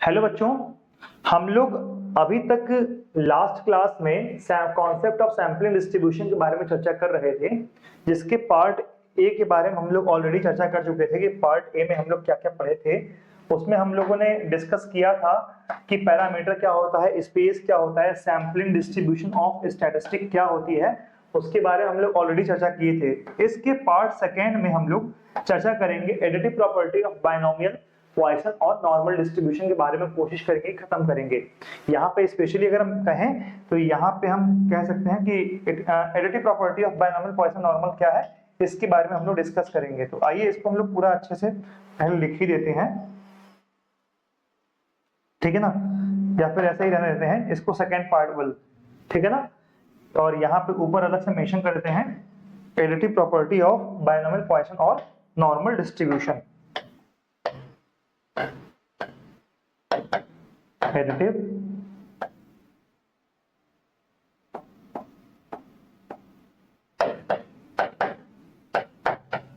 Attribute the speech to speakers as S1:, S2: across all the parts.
S1: Hello बच्चों, हम लोग अभी तक लास्ट क्लास में कॉन्सेप्ट ऑफ सैंपलिंग डिस्ट्रीब्यूशन के बारे में चर्चा कर रहे थे, जिसके पार्ट ए के बारे में हम लोग ऑलरेडी चर्चा कर चुके थे कि पार्ट ए में हम लोग क्या क्या पढ़े थे। उसमें हम लोगों ने डिस्कस किया था कि पैरामीटर क्या होता है, स्पेस क्या होता है, सैंपलिंग डिस्ट्रीब्यूशन ऑफ स्टैटिस्टिक क्या होती है, उसके बारे में हम लोग ऑलरेडी चर्चा किए थे। इसके पार्ट सेकेंड में हम लोग चर्चा करेंगे additive property of binomial, Poisson और नॉर्मल डिस्ट्रीब्यूशन के बारे में कोशिश करेंगे, खत्म करेंगे। यहाँ पे स्पेशली अगर हम कहें तो यहाँ पे हम कह सकते हैं कि additive property of binomial, Poisson, normal क्या है, इसके बारे में हम लोग डिस्कस करेंगे। तो आइए इसको हम लोग पूरा अच्छे से पहले लिख ही देते हैं, ठीक है ना, या फिर ऐसा ही रहने देते हैं इसको सेकेंड पार्ट वाल, ठीक है ना। और यहाँ पे ऊपर अलग से मेंशन कर देते हैं additive property of binomial, Poisson और normal distribution. Additive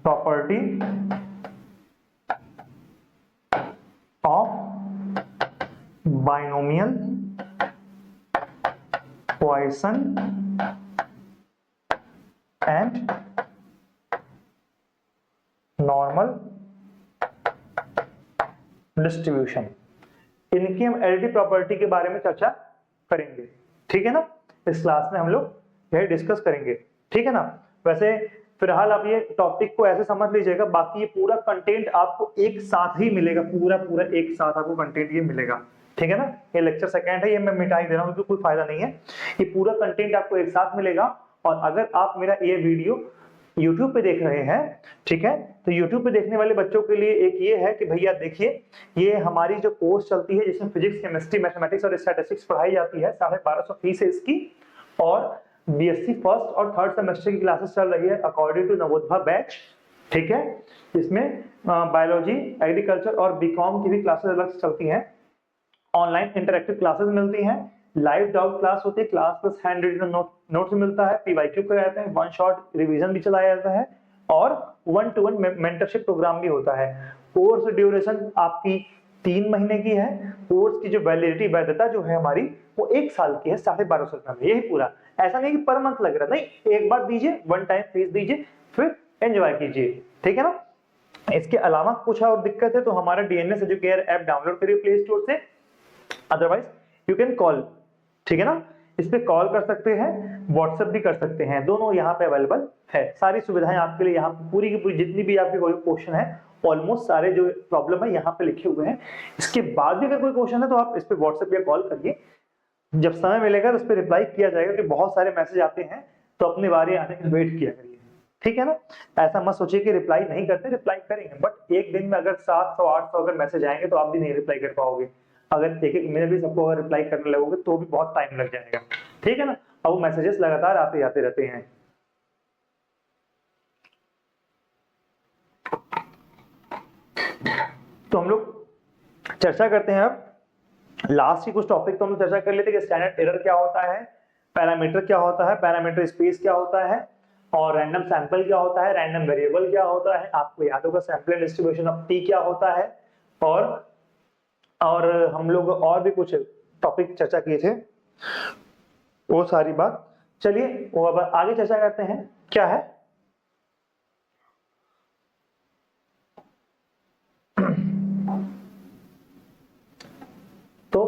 S1: property of binomial, Poisson and normal distribution. इनकी हम एडिटिव प्रॉपर्टी के बारे में चर्चा करेंगे, ठीक है ना। इस क्लास में हम लोग यही डिस्कस करेंगे, ठीक है ना। वैसे फिलहाल आप ये टॉपिक को ऐसे समझ लीजिएगा, बाकी ये पूरा कंटेंट आपको एक साथ ही मिलेगा, पूरा एक साथ आपको कंटेंट ये मिलेगा, ठीक है ना। ये लेक्चर सेकंड है, ये मैं मिटा ही दे रहा हूँ क्योंकि कोई फायदा नहीं है। ये पूरा कंटेंट आपको एक साथ मिलेगा। और अगर आप मेरा ये वीडियो YouTube पे देख रहे हैं, ठीक है, तो YouTube पे देखने वाले बच्चों के लिए एक ये है कि भैया देखिए, ये हमारी जो कोर्स चलती है जिसमें फिजिक्स, केमिस्ट्री, मैथमेटिक्स और स्टैटिस्टिक्स पढ़ाई जाती है, 1250 फीस है इसकी। और बीएससी फर्स्ट और थर्ड सेमेस्टर की क्लासेस चल रही है अकॉर्डिंग टू नवोदया बैच, ठीक है। इसमें बायोलॉजी, एग्रीकल्चर और बीकॉम की भी क्लासेस अलग चलती हैं। ऑनलाइन इंटरैक्टिव क्लासेस मिलती हैं, लाइव डाउट क्लास होती है, class plus handwritten notes मिलता है, पीवाईक्यू कराए जाते हैं, वन शॉट रिवीजन भी चलाया जाता है और 1-to-1 मेंटरशिप प्रोग्राम भी होता है। कोर्स ड्यूरेशन आपकी 3 महीने की है। कोर्स की जो वैलिडिटी, वैधता जो है हमारी, वो 1 साल की है, 1250 रुपए में। यही पूरा, ऐसा नहीं कि पर मंथ लग रहा, नहीं, एक बार दीजिए, वन टाइम फीस दीजिए, फिर एंजॉय कीजिए, ठीक है ना। इसके अलावा कुछ और दिक्कत है तो हमारा डीएनएस एजुकेयर ऐप डाउनलोड करिए प्ले स्टोर से, अदरवाइज यू कैन कॉल, ठीक है ना। इस पे कॉल कर सकते हैं, व्हाट्सएप भी कर सकते हैं, दोनों यहाँ पे अवेलेबल है। सारी सुविधाएं आपके लिए यहाँ पूरी की पूरी, जितनी भी आपके कोई क्वेश्चन है, ऑलमोस्ट सारे जो प्रॉब्लम है यहाँ पे लिखे हुए हैं। इसके बाद भी अगर कोई क्वेश्चन है तो आप इस पे व्हाट्सएप या कॉल करिए, जब समय मिलेगा तो इस पे रिप्लाई किया जाएगा। कि बहुत सारे मैसेज आते हैं तो अपनी बारी आने का वेट किया करिए, ठीक है ना। ऐसा मत सोचिए कि रिप्लाई नहीं करते, रिप्लाई करेंगे, बट एक दिन में अगर 700-800 अगर मैसेज आएंगे तो आप भी नहीं रिप्लाई कर पाओगे। अगर एक एक मिनट भी सबको अगर रिप्लाई करने लगोगे तो भी बहुत टाइम लग जाएगा, ठीक है ना। अब वो मैसेजेस लगातार आते रहते हैं। तो हम लोग चर्चा करते हैं अब लास्ट की कुछ टॉपिक तो हम चर्चा कर लेते हैं कि स्टैंडर्ड एरर क्या होता है, पैरामीटर क्या होता है, पैरामीटर स्पेस क्या होता है, और रैंडम सैंपल क्या होता है, रैंडम वेरिएबल क्या होता है, आपको याद होगा सैंपल डिस्ट्रीब्यूशन ऑफ टी क्या होता है, और हम लोग और भी कुछ टॉपिक चर्चा किए थे, वो सारी बात। चलिए वो अब आगे चर्चा करते हैं क्या है। तो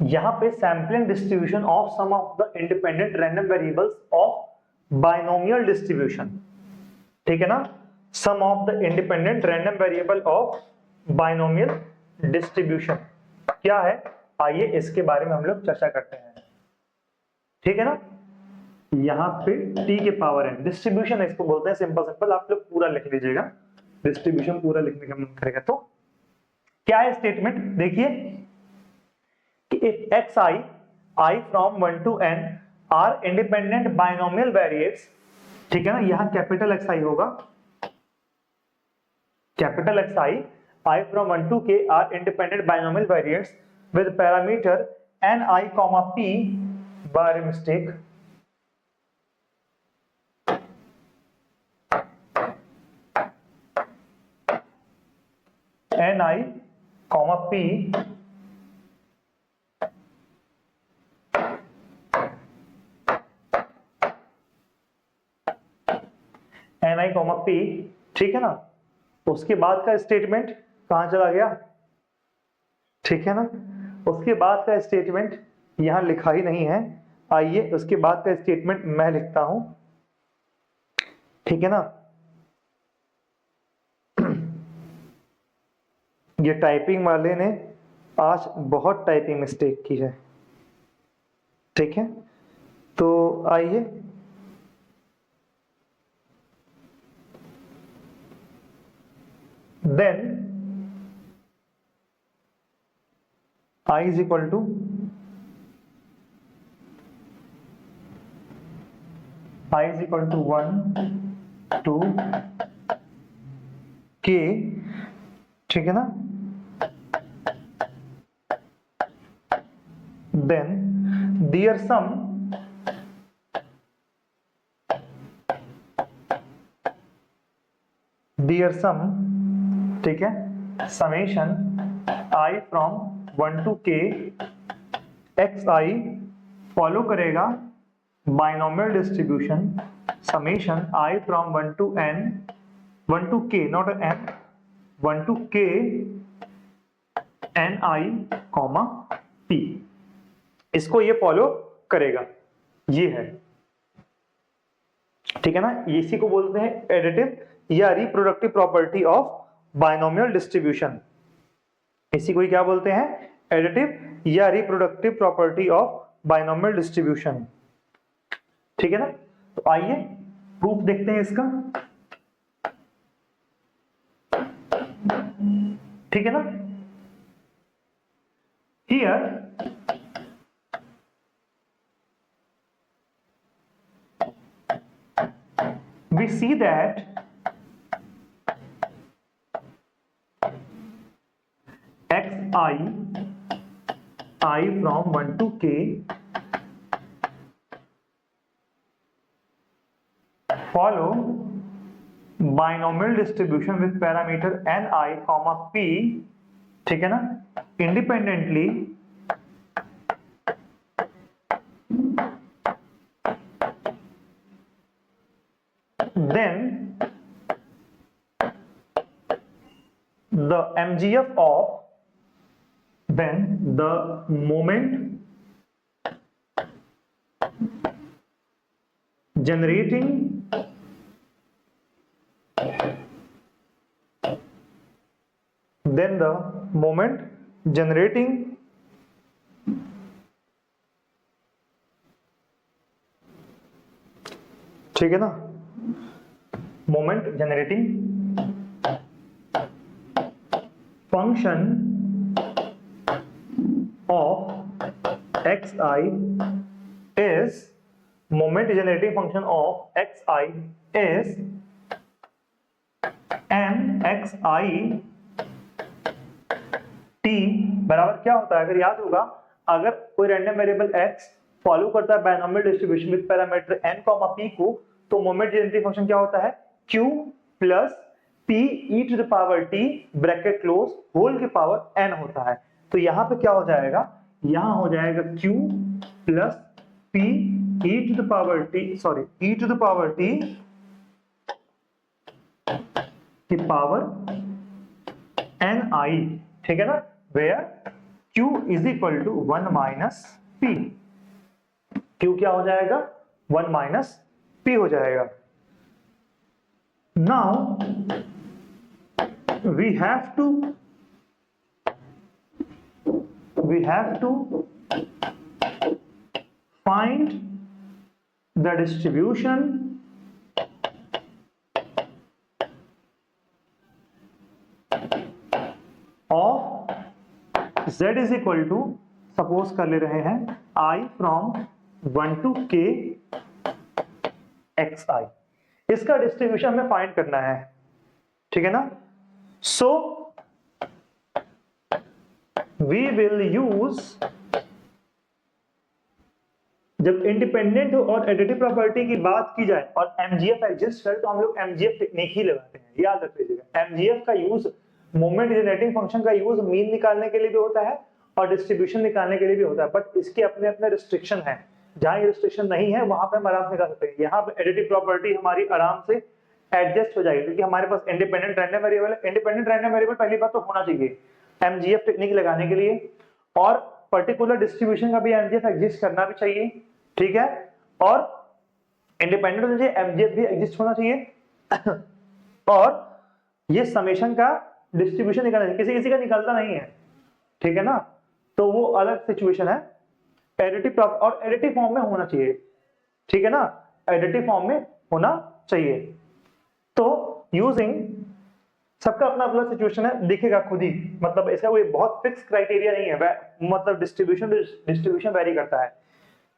S1: यहाँ पे sampling distribution of sum of the independent random variables of binomial distribution, ठीक है ना। Sum of the independent random variable of binomial distribution क्या है, आइए इसके बारे में हम लोग चर्चा करते हैं, ठीक है ना। यहाँ पे t के पावर n डिस्ट्रीब्यूशन इसको बोलते हैं, सिंपल आप लोग पूरा लिख लीजिएगा, डिस्ट्रीब्यूशन पूरा लिखने का मन करेगा। तो क्या है स्टेटमेंट, देखिए कि if xi, I from 1 to n are independent binomial variates, ठीक है ना, यहां कैपिटल xi होगा, capital xi, I from 1 to k are independent binomial variates with parameter ni, p by mistake ni, p NI, P, ठीक है ना। उसके बाद का स्टेटमेंट कहाँ चला गया, ठीक है ना। उसके बाद का स्टेटमेंट यहाँ लिखा ही नहीं है, आइए उसके बाद का स्टेटमेंट मैं लिखता हूं, ठीक है ना। ये टाइपिंग वाले ने आज बहुत टाइपिंग मिस्टेक की है, ठीक है। तो आइए then I is equal to I is equal to 1 to K, ठीक है ना। Then their sum ठीक है, summation I from 1 to K xi follow करेगा binomial distribution summation I from 1 to n 1 to K not n 1 to K ni, p, इसको ये follow करेगा, ये है, ठीक है ना। इसी को बोलते हैं एडिटिव या reproductive property of binomial distribution. इसी को ही क्या बोलते हैं, एडिटिव या reproductive property of binomial distribution, ठीक है ना। तो आइए प्रूफ देखते हैं इसका, ठीक है ना। Here we see that xi I from 1 to K follow binomial distribution with parameter ni, p, ठीक है ना, independently then the MGF of the moment generating ठीक है ना, moment generating function of xi is moment generating function of xi is mxi t बराबर क्या होता है, अगर याद होगा, अगर कोई रैंडम वेरिएबल x फॉलो करता है binomial distribution with parameter n, p को, तो मोमेंट जनरेटिंग फंक्शन क्या होता है, q plus p e to the power t bracket close whole के पावर n होता है। तो यहाँ पे क्या हो जाएगा, यहाँ हो जाएगा q plus p e to the power t, sorry e to the power t की पावर ni, ठीक है ना, where q is equal to 1 minus p, q क्या हो जाएगा, 1 माइनस p हो जाएगा। Now we have to find the distribution of z is equal to, suppose कर ले रहे हैं I from 1 to k xi, इसका डिस्ट्रीब्यूशन हमें फाइंड करना है, ठीक है ना। सो वी विल यूज, जब इंडिपेंडेंट और एडिटिव प्रॉपर्टी की बात की जाए और एमजीएफ एग्जिस्ट करे तो हम लोग एमजीएफ टेक्निक ही लगाते हैं, याद रख लीजिएगा। एमजीएफ का यूज, मोमेंट जनरेटिंग फंक्शन का यूज मीन निकालने के लिए भी होता है और डिस्ट्रीब्यूशन निकालने के लिए भी होता है, बट इसके अपने अपने रिस्ट्रिक्शन है। जहां ये रिस्ट्रिक्शन नहीं है वहां पे हम आराम से निकाल सकते हैं। यहाँ पे एडिटिव प्रॉपर्टी हमारी आराम से एडजस्ट हो जाएगी, क्योंकि हमारे पास इंडिपेंडेंट रैंडम वेरिएबल है। इंडिपेंडेंट रैंडम वेरिएबल पहली बात तो होना चाहिए एमजीएफ टेक्निक लगाने के लिए, और पर्टिकुलर डिस्ट्रीब्यूशन का भी एमजीएफ एग्जिस्ट करना भी चाहिए, ठीक है, और इंडिपेंडेंट होना चाहिए, एमजीएफ भी एग्जिस्ट होना चाहिए और ये समेशन का डिस्ट्रीब्यूशन निकालना चाहिए, किसी किसी का निकलता नहीं है, ठीक है ना, तो वो अलग सिचुएशन है। एडिटिव और एडिटिव फॉर्म में होना चाहिए, ठीक है ना, एडिटिव फॉर्म में होना चाहिए। तो यूजिंग सबका अपना अपना सिचुएशन है, दिखेगा खुद ही, मतलब इसका कोई बहुत फिक्स क्राइटेरिया नहीं है, मतलब डिस्ट्रीब्यूशन वेरी करता है।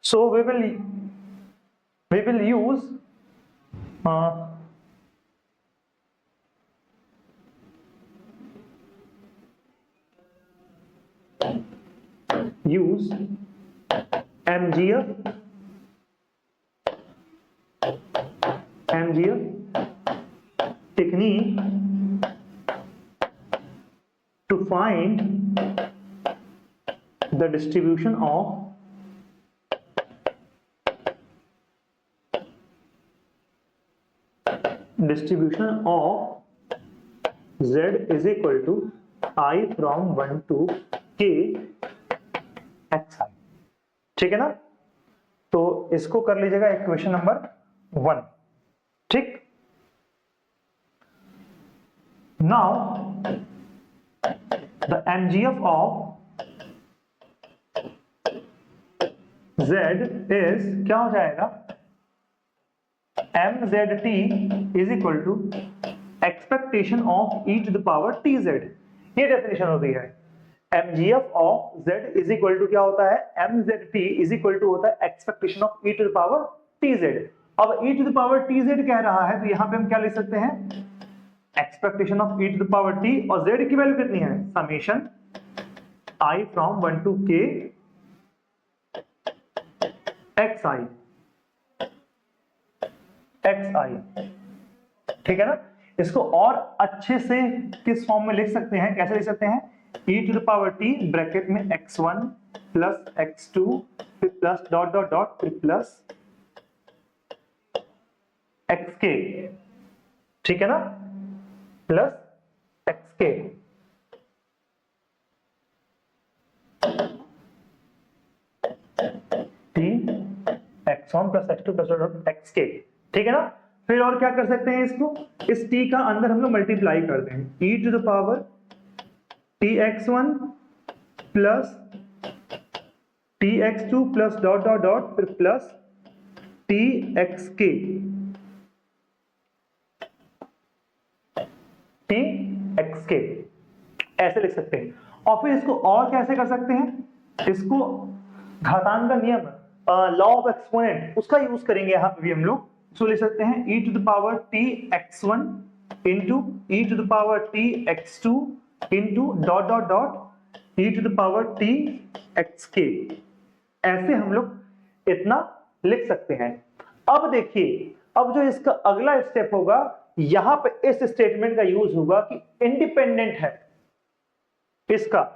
S1: So we will use MGF technique to find the distribution of Z is equal to I from 1 to K xi, ठीक है ना। तो इसको कर लीजिएगा इक्वेशन नंबर 1, ठीक। Now the MGF of Z is क्या हो जाएगा, MZT is equal to expectation of e to the power tz, ये डेफिनेशन होती है। MGF of Z is equal to क्या होता है, MZT इज इक्वल टू होता है expectation of e to the power tz। अब e to the power tz कह रहा है, तो यहां पे हम क्या लिख सकते हैं, expectation of e to the power t, और z की वैल्यू कितनी है, summation I from 1 to k xi, ठीक है ना। इसको और अच्छे से किस फॉर्म में लिख सकते हैं, कैसे लिख सकते हैं, e to the power t bracket में x1 प्लस x2 फिर प्लस डॉट डॉट डॉट फिर प्लस xk, ठीक है ना, plus xk, t x1 plus x2 plus dot xk, ठीक है ना। फिर और क्या कर सकते हैं, इसको इस t का अंदर हम लोग मल्टीप्लाई कर दें, e to the power tx1 plus tx2 plus dot dot dot फिर प्लस txk, txk ऐसे लिख सकते हैं। और फिर इसको और कैसे कर सकते हैं, इसको घातांक का नियम, लॉ ऑफ एक्सपोनेंट, उसका यूज करेंगे यहां पे भी हम लोग। सो लिख सकते हैं e to the power tx1 into e to the power tx2 into dot dot dot e to the power txk, ऐसे हम लोग इतना लिख सकते हैं। अब देखिए, अब जो इसका अगला स्टेप होगा, यहां पे इस स्टेटमेंट का यूज होगा कि इंडिपेंडेंट है इसका।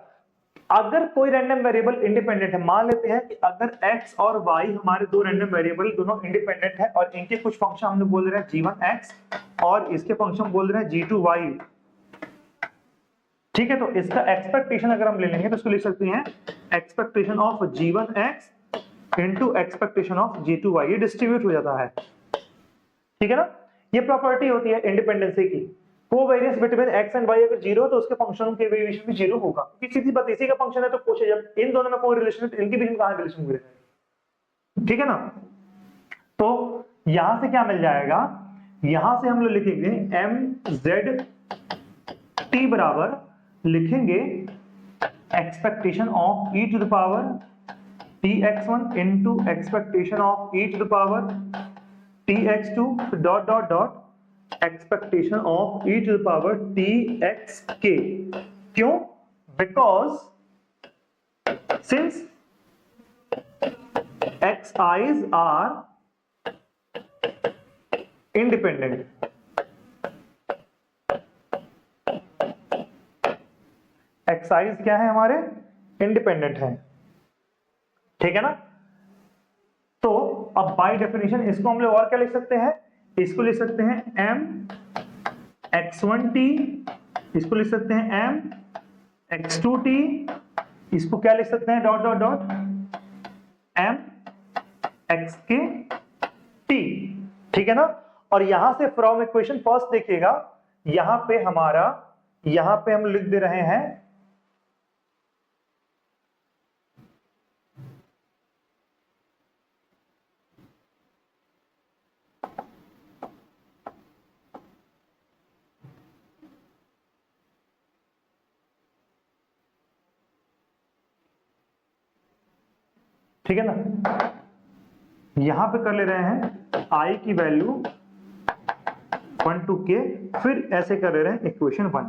S1: अगर कोई रैंडम वेरिएबल इंडिपेंडेंट है, मान लेते हैं कि अगर x और y हमारे दो रैंडम वेरिएबल दोनों इंडिपेंडेंट है, और इनके कुछ फंक्शन हम लोग बोल रहे हैं g1x और इसके फंक्शन बोल रहे हैं g2y, ठीक है। तो इसका एक्सपेक्टेशन अगर हम ले लेंगे तो इसको लिख सकते हैं expectation of g1x into expectation of g2y, ये डिस्ट्रीब्यूट हो जाता है, ठीक है ना। ये प्रॉपर्टी होती है इंडिपेंडेंसी की। Covariance between x and y अगर जीरो तो उसके फंक्शनों के वेरिएशन भी जीरो होगा, क्योंकि सीधी बात इसी का फंक्शन है, तो पूछे जब इन दोनों में कोई रिलेशन है, इनके बीच में कहां रिलेशन मिल जाएगा, ठीक है ना। तो यहां से क्या मिल जाएगा, यहां से हम लोग लिखेंगे mzt बराबर लिखेंगे expectation of e to the power tx1 into expectation of e to the power tx2 dot dot dot expectation of e to the power txk। क्यों, because since xi's are independent, xi's क्या है हमारे, independent है, ठीक है ना। तो अब बाय डेफिनेशन इसको हम लोग और क्या लिख सकते हैं, इसको लिख सकते हैं m x1t, इसको लिख सकते हैं m x2t, इसको क्या लिख सकते हैं dot dot dot m xk t, ठीक है ना। और यहां से फ्रॉम इक्वेशन फर्स्ट देखिएगा, यहां पे हम लिख दे रहे हैं ठीक है ना, यहां पे कर ले रहे हैं i की वैल्यू 1 to k, फिर ऐसे कर ले रहे हैं इक्वेशन 1।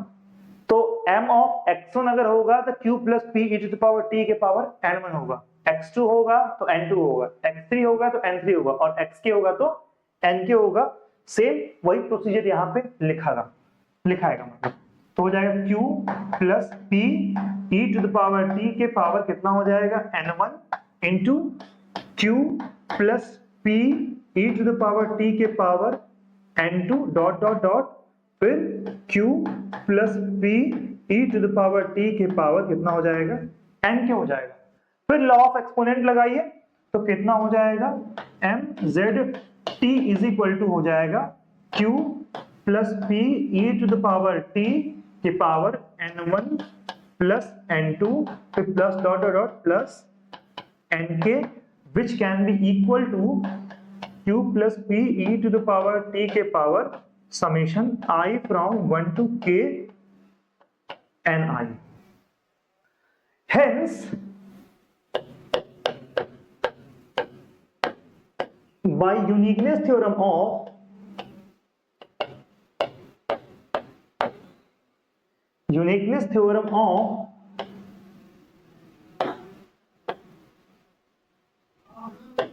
S1: तो m ऑफ x1 अगर होगा तो q plus p e to the power t के पावर n1 होगा, x2 होगा तो n2 होगा, x3 होगा तो n3 होगा, और xk होगा तो nk होगा। सेम वही प्रोसीजर यहाँ पे लिखाएगा मतलब, तो हो जाएगा q plus p e to the power t के पावर कितना हो जाएगा n1 into q plus p e to the power t के power n2 dot dot dot, फिर q plus p e to the power t के power कितना हो जाएगा n के हो जाएगा। फिर लॉ ऑफ एक्सपोनेंट लगाइए तो कितना हो जाएगा mzt इज इक्वल टू हो जाएगा q plus p e to the power t के पावर n1 प्लस n2 फिर plus dot dot dot plus nk which can be equal to q plus p e to the power t के power summation I from 1 to k ni. Hence by uniqueness theorem of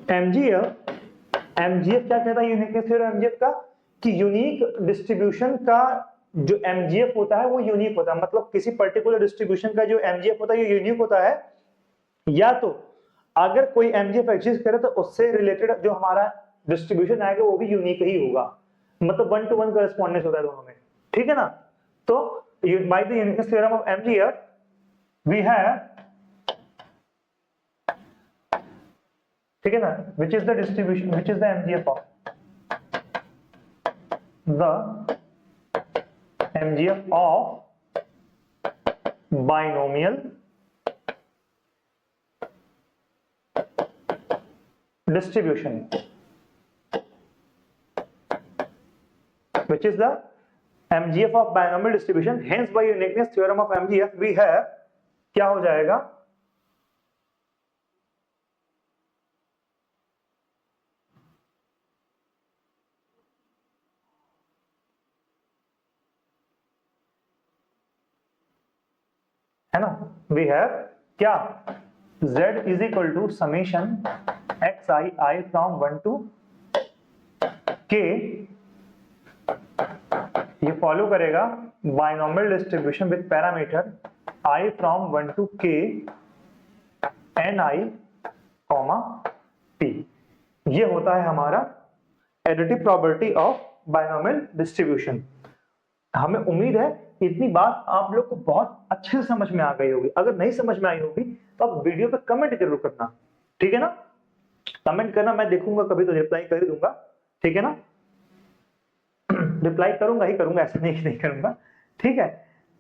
S1: MGF क्या कहता है uniqueness theorem MGF का, कि unique distribution का जो MGF होता है वो यूनिक होता है, मतलब किसी पर्टिकुलर डिस्ट्रीब्यूशन का जो MGF होता है ये यूनिक होता है, या तो अगर कोई MGF एग्जिस्ट करे तो उससे रिलेटेड जो हमारा डिस्ट्रीब्यूशन आएगा वो भी यूनिक ही होगा, मतलब 1 to 1 कॉरेस्पॉन्डेंस होता है दोनों में, ठीक है ना। तो by the uniqueness theorem of MGF we have, ठीक है ना, which is the distribution, which is the MGF of binomial distribution, which is the MGF of binomial distribution. Hence by uniqueness theorem of MGF we have, क्या हो जाएगा है ना, we have क्या z is equal to summation xi from 1 to k, ये follow करेगा binomial distribution with parameter i from 1 to k ni, p। ये होता है हमारा additive property of binomial distribution. हमें उम्मीद है इतनी बात आप लोग को बहुत अच्छे से समझ में आ गई होगी। अगर नहीं समझ में आई होगी तो आप वीडियो पे कमेंट जरूर करना, ठीक है ना, कमेंट करना, मैं देखूंगा कभी तो रिप्लाई कर दूंगा, ठीक है ना, रिप्लाई करूंगा ही करूंगा, ऐसा नहीं करूंगा, ठीक है।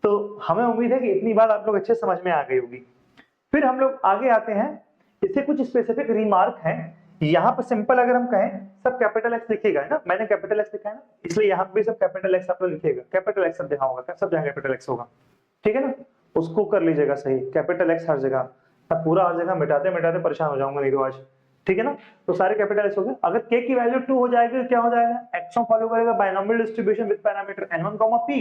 S1: तो हमें उम्मीद है कि इतनी बात आप लोग अच्छे समझ में आ गई होगी। फिर हम लोग आगे आते हैं, इससे कुछ स्पेसिफिक रिमार्क हैं। यहाँ पर सिंपल अगर हम कहें सब कैपिटल एक्स लिखिएगा, है ना, मैंने कैपिटल एक्स लिखा है ना, इसलिए यहाँ पे सब कैपिटल एक्स आप लोग लिखिएगा, कैपिटल एक्स सब जगह होगा, सब जगह कैपिटल एक्स होगा, ठीक है ना, उसको कर लीजिएगा सही, कैपिटल एक्स हर जगह। मैं पूरा हर जगह मिटाते मिटाते परेशान हो जाऊंगा नहीं तो आज, ठीक है ना। तो सारे कैपिटल एक्स हो गए। अगर k की वैल्यू 2 हो जाएगी तो क्या हो जाएगा, x1 फॉलो करेगा binomial distribution with parameter n1, p,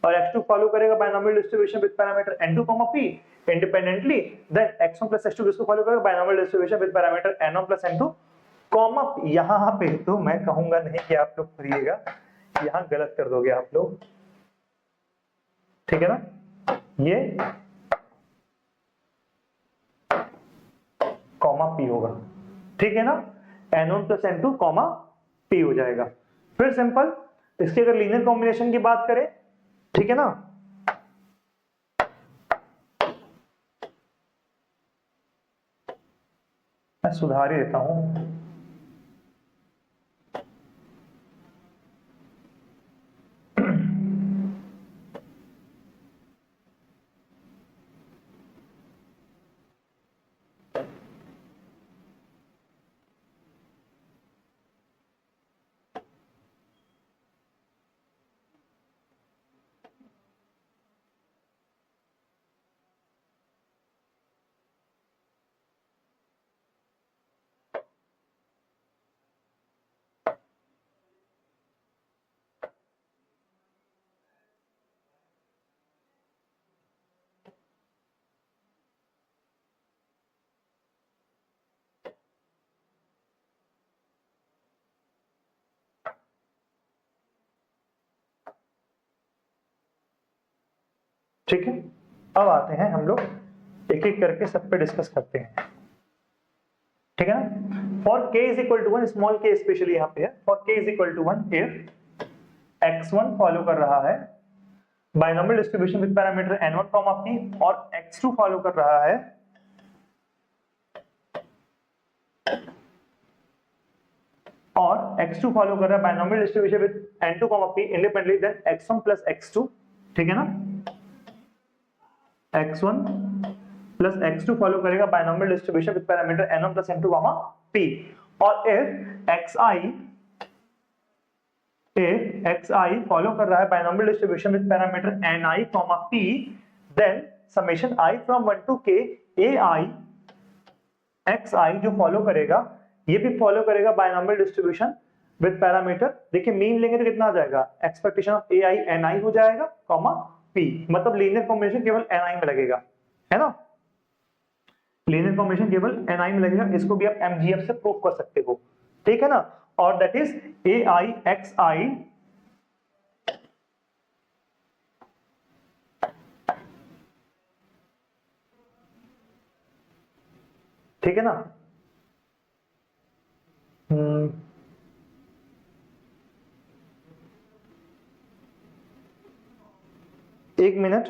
S1: और x2 फॉलो करेगा binomial distribution with parameter n2, p independently, then x1 + x2 किसको फॉलो करेगा binomial distribution with parameter n1 + n2, यहाँ पे तो मैं कहूंगा नहीं कि आप लोग करिएगा, यहाँ गलत कर दोगे आप लोग, ठीक है ना, ये p होगा, ठीक है ना, n1 + n2, p हो जाएगा। फिर सिंपल, इसकी अगर लीनियर कॉम्बिनेशन की बात करें, ठीक है ना, मैं सुधार ही देता हूं। ठीक है, अब आते हैं हम लोग एक एक करके सब पे डिस्कस करते हैं, ठीक है ना। For k is equal to 1, small k specially यहाँ पे है, for k is equal to 1 if x1 follow कर रहा है binomial distribution with parameter n1, p और x2 फॉलो कर रहा है binomial distribution with n2, p independently, then x1 plus x2, ठीक है ना, x1 प्लस x2 फॉलो करेगा binomial distribution with parameter n1 plus n2, p, और if xi फॉलो कर रहा है binomial distribution with parameter ni, p, then summation I from 1 to k ai xi जो follow करेगा, ये भी फॉलो करेगा बाइनोमियल डिस्ट्रीब्यूशन विद पैरामीटर, देखिए मीन लेंगे तो कितना आ जाएगा, एक्सपेक्टेशन ऑफ ai ni हो जाएगा, p, मतलब लीनियर कॉम्बिनेशन केवल ni में लगेगा, है ना, लीनियर कॉम्बिनेशन केवल ni में लगेगा, इसको भी आप mgf से प्रूव कर सकते हो, ठीक है ना, और दैट इज ai xi ठीक है ना। एक मिनट,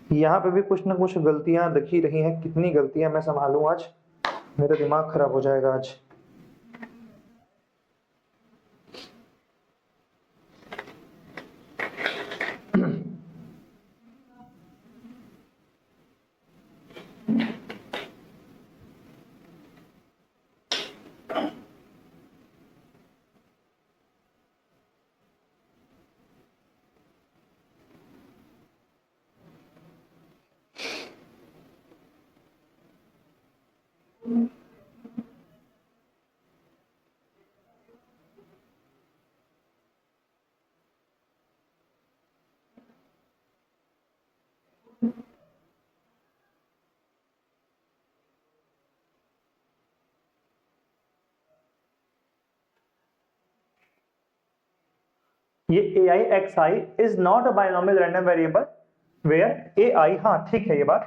S1: यहाँ पे भी कुछ ना कुछ गलतियां दिख ही रही हैं, कितनी गलतियां मैं संभालूं आज, मेरा दिमाग खराब हो जाएगा आज। ये ai xi is not a binomial random variable where ai, हाँ ठीक है, ये बात,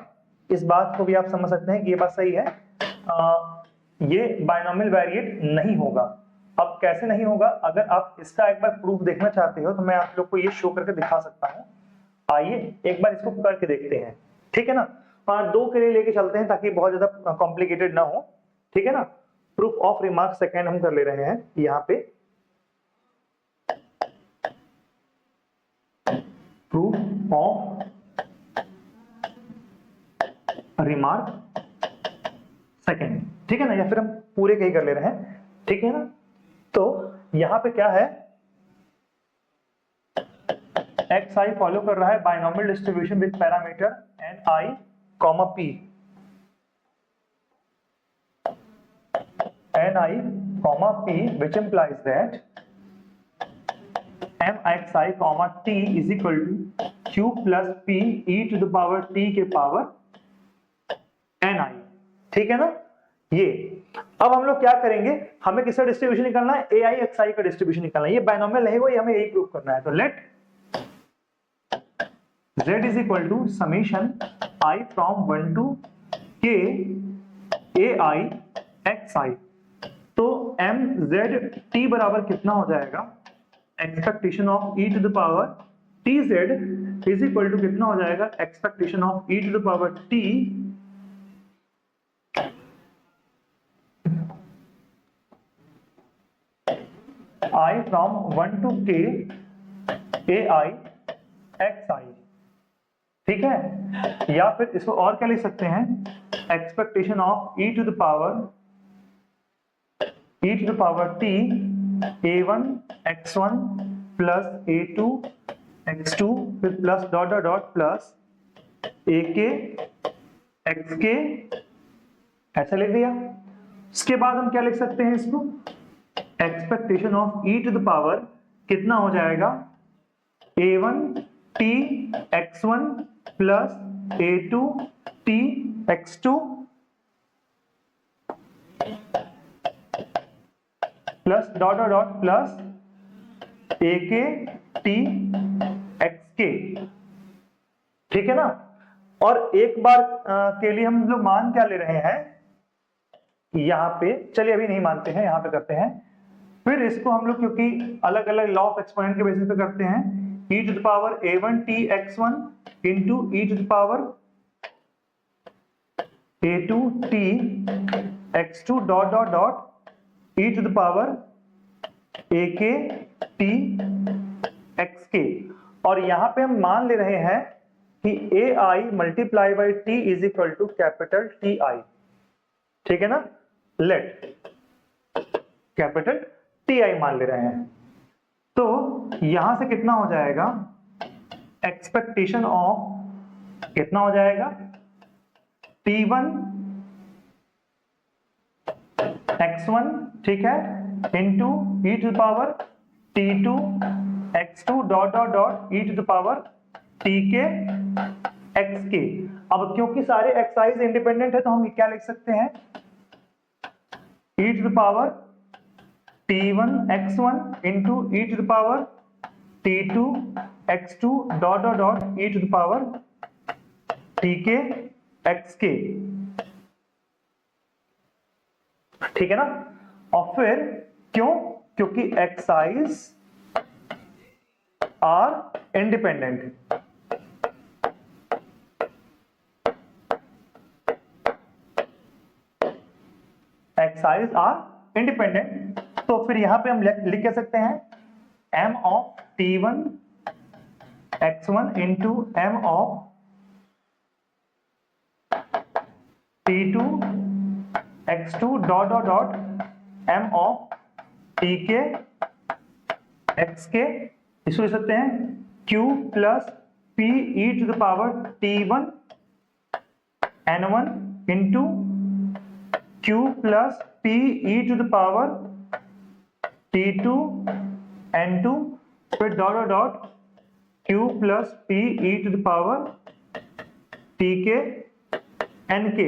S1: इस बात को भी आप समझ सकते हैं कि ये बात सही है, ये बाइनोमियल वेरिएट नहीं होगा। अब कैसे नहीं होगा, अगर आप इसका एक बार प्रूफ देखना चाहते हो तो मैं आप लोग को ये शो करके दिखा सकता हूँ, आइए एक बार इसको करके देखते हैं, ठीक है ना, दो के लिए लेके चलते हैं ताकि बहुत ज्यादा कॉम्प्लिकेटेड ना हो, ठीक है ना। प्रूफ ऑफ रिमार्क सेकेंड हम कर ले रहे हैं यहाँ पे, प्रूफ ऑफ रिमार्क सेकेंड, ठीक है ना, या फिर हम पूरे के ही कर ले रहे हैं, ठीक है ना। तो यहां पे क्या है, xi फॉलो कर रहा है binomial distribution with parameter ni, p, ni, which implies that mxi, t is equal to q plus p e to the power t के पावर ni, ठीक है ना। ये अब हम लोग क्या करेंगे, हमें किसका डिस्ट्रीब्यूशन निकालना है, ai xi का डिस्ट्रीब्यूशन निकालना है, ये बाइनोमियल नहीं हुआ, हमें यही प्रूव करना है। तो late z is equal to summation I from 1 to k ai xi, तो mz t बराबर कितना हो जाएगा, expectation of e to the power T Z is equal to कितना हो जाएगा, expectation of e to the power t i from 1 to k ai xi, ठीक है। या फिर इसको और क्या लिख सकते हैं, expectation of e to the power t a1 x1 plus a2 x2 फिर plus dot dot dot plus ak xk, ऐसा लिख दिया। इसके बाद हम क्या लिख सकते हैं इसको, expectation of e to the power कितना हो जाएगा, a1 t x1 plus a2 t x2 plus dot dot dot plus ak t xk, ठीक है ना। और एक बार के लिए हम लोग मान क्या ले रहे हैं यहाँ पे, चलिए अभी नहीं मानते हैं, यहाँ पे करते हैं। फिर इसको हम लोग क्योंकि अलग अलग लॉ ऑफ एक्सपोनेंट के बेसिस पे करते हैं, e to the power a1 t x1 into e to the power a2 t x2 dot dot dot e to the power ak t xk। और यहां पे हम मान ले रहे हैं कि ai multiply by t is equal to capital Ti, ठीक है ना। लेट कैपिटल Ti मान ले रहे हैं, तो यहां से कितना हो जाएगा, एक्सपेक्टेशन ऑफ कितना हो जाएगा, t1 x1, ठीक है, into e to the power t2 x2 dot dot dot e to the power tk xk। अब क्योंकि सारे xi's इंडिपेंडेंट है तो हम क्या लिख सकते हैं, e to the power t1 x1 into e to the power t2 x2 dot dot dot e to the power tk xk, ठीक है ना। और फिर क्योंकि xi's are independent, xi's are independent, तो फिर यहां पे हम लिख कह सकते हैं m of t1 x1 into m of t2 x2 dot dot dot m of tk xk। इसको लिख सकते हैं q plus p e to the power t1 n1 into q plus p e to the power t2 n2 फिर dot dot dot q plus p e to the power tk nk,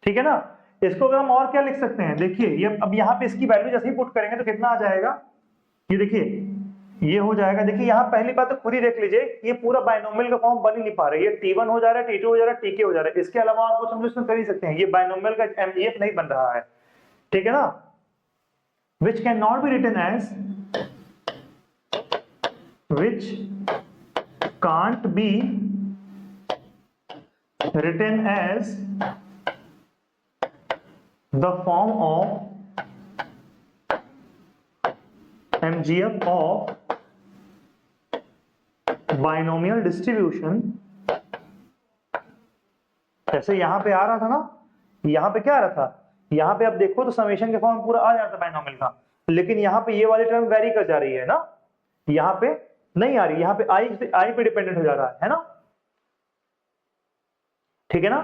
S1: ठीक है ना। इसको अगर हम और क्या लिख सकते हैं, देखिए ये अब यहाँ पे इसकी वैल्यू जैसे ही पुट करेंगे तो कितना आ जाएगा, ये देखिए ये हो जाएगा। देखिए यहाँ पहली बात तो खुद ही देख लीजिए, ये पूरा बायनोमियल का फॉर्म बन ही नहीं पा रहा है, ये t1 हो जा रहा है, t2 हो जा रहा है, tk हो जा रहा है। इसके अलावा आप कुछ हम इसमें कर ही सकते हैं, ये बायनोमियल का mgf नहीं बन रहा है, ठीक है ना। which cannot be written as, which can't be written as the form of MGF of binomial distribution। जैसे यहां पे आ रहा था ना, यहां पे क्या आ रहा था, यहां पे आप देखो तो समेशन के फॉर्म पूरा आ जाता बाइनोमियल का, लेकिन यहां पे ये वाली टर्म वेरी कर जा रही है ना, यहां पे नहीं आ रही, यहां पे आई पे डिपेंडेंट हो जा रहा है ना, ठीक है ना।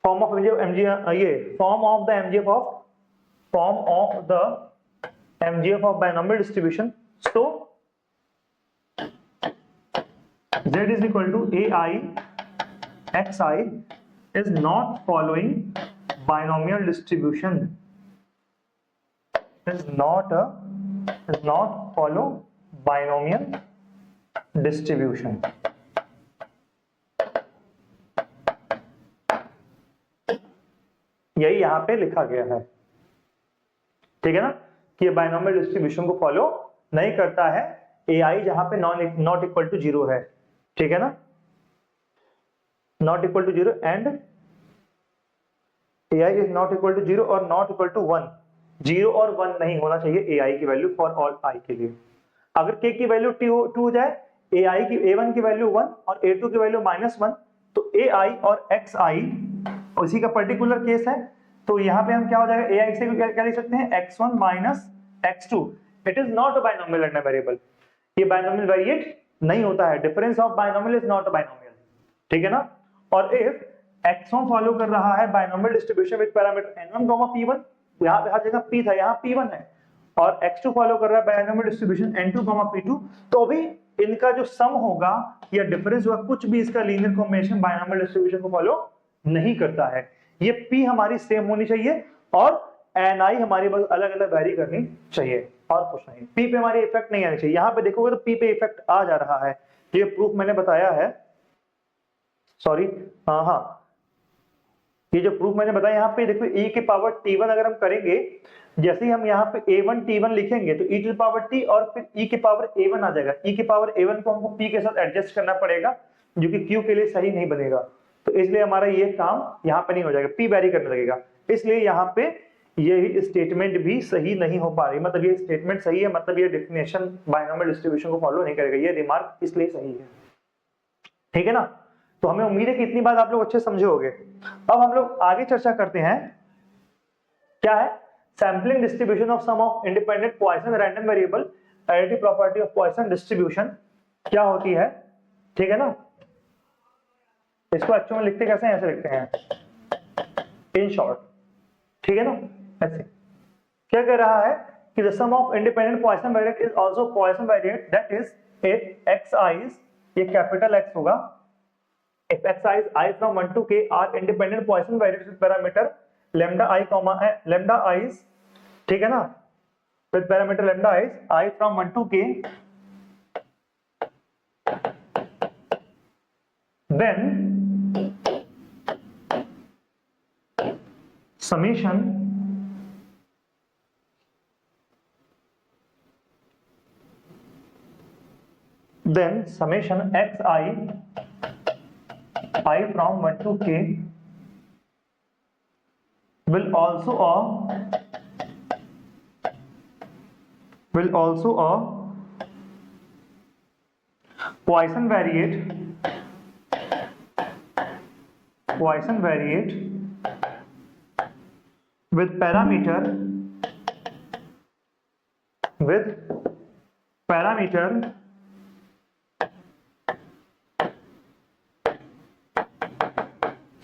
S1: फॉर्म ऑफ MGF, ये form of the MGF of binomial distribution. So Z is equal to AI XI is not following binomial distribution, is not follow binomial distribution। यही यहां पे लिखा गया है, ठीक है ना, कि ये बाइनोमियल डिस्ट्रीब्यूशन को फॉलो नहीं करता है ai जहां पे नॉट इक्वल टू 0 है, ठीक है ना, not equal to 0 and ai is not equal to 0 और नॉट इक्वल टू 1, 0 और 1 नहीं होना चाहिए ai की वैल्यू फॉर ऑल i के लिए। अगर k की वैल्यू 2 हो जाए, ai की a1 की वैल्यू 1 और a2 की वैल्यू -1, तो ai और xi उसी का पर्टिकुलर केस है। तो यहाँ पे हम क्या हो जाएगा, ai से क्या लिख सकते हैं, x1 minus x2। It is not a binomial random variable, ये बाइनोमियल वेरिएट नहीं होता है, difference of binomial is not a binomial, ठीक है ना। और इफ x1 फॉलो कर रहा है binomial distribution with parameter n1, p1, यहाँ पे हर जगह p था, यहाँ p1 है, और x2 फॉलो कर रहा है बाइनोमियल डिस्ट्रीब्यूशन n2, p2, तो अभी इनका जो सम होगा या डिफरेंस होगा, कुछ भी इसका लीनियर कॉम्बिनेशन बाइनोमियल डिस्ट्रीब्यूशन को फॉलो नहीं करता है। ये p हमारी सेम होनी चाहिए और ni हमारी बस अलग अलग वेरी करनी चाहिए, और कुछ नहीं। p पे हमारी इफेक्ट नहीं आनी चाहिए। यहाँ पे देखोगे तो p पे इफेक्ट आ जा रहा है, ये प्रूफ मैंने बताया है, सॉरी, हाँ, ये जो प्रूफ मैंने बताया, यहाँ पे देखो e के पावर t1 अगर हम करेंगे, जैसे ही हम यहाँ पे a1 t1 लिखेंगे तो e to the power t और फिर e के पावर a1 आ जाएगा। e के पावर a1 को हमको p के साथ एडजस्ट करना पड़ेगा, जो कि q के लिए सही नहीं बनेगा, तो इसलिए हमारा ये काम यहाँ पे नहीं हो जाएगा, p वेरी करने लगेगा। इसलिए यहाँ पे ये स्टेटमेंट भी सही नहीं हो पा रही, मतलब ये स्टेटमेंट सही है, मतलब ये डेफिनेशन बाइनोमियल डिस्ट्रीब्यूशन को फॉलो नहीं करेगा, ये रिमार्क इसलिए सही है, ठीक है ना। तो हमें उम्मीद है कि इतनी बात आप लोग अच्छे समझे होंगे। अब हम लोग आगे चर्चा करते हैं, क्या है sampling distribution of sum of independent Poisson random variable, additive property of Poisson distribution क्या होती है, ठीक है ना। इसको एक्चुअली में लिखते कैसे हैं, ऐसे लिखते हैं इन शॉर्ट, ठीक है ना। ऐसे क्या कह रहा है कि the sum of independent Poisson variate is also Poisson variate, that is if xi, ये कैपिटल X होगा, if xi is I from 1 to k are independent Poisson variates with parameter lambda I comma lambda i's, ठीक है ना, with parameter lambda i's I from 1 to k, then summation xi I from 1 to k will also a Poisson variate with parameter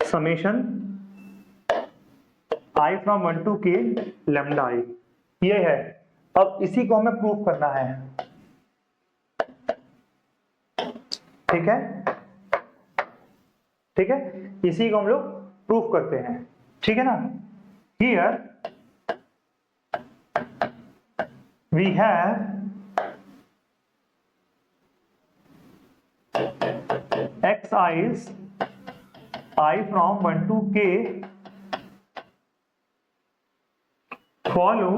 S1: summation I from 1 to k lambda I, ये है। अब इसी को हमें proof करना है, ठीक है, ठीक है, इसी को हम लोग प्रूफ करते हैं, ठीक है ना। Here we have xi's I from 1 to k follow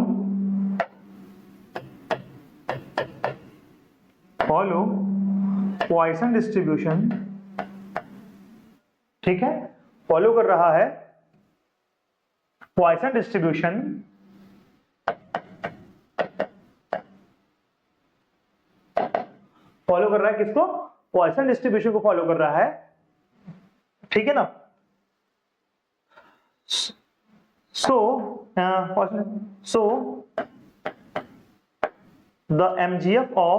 S1: Poisson distribution, ठीक है, फॉलो कर रहा है Poisson डिस्ट्रीब्यूशन, फॉलो कर रहा है किसको, Poisson डिस्ट्रीब्यूशन को फॉलो कर रहा है, ठीक है ना। So the MGF of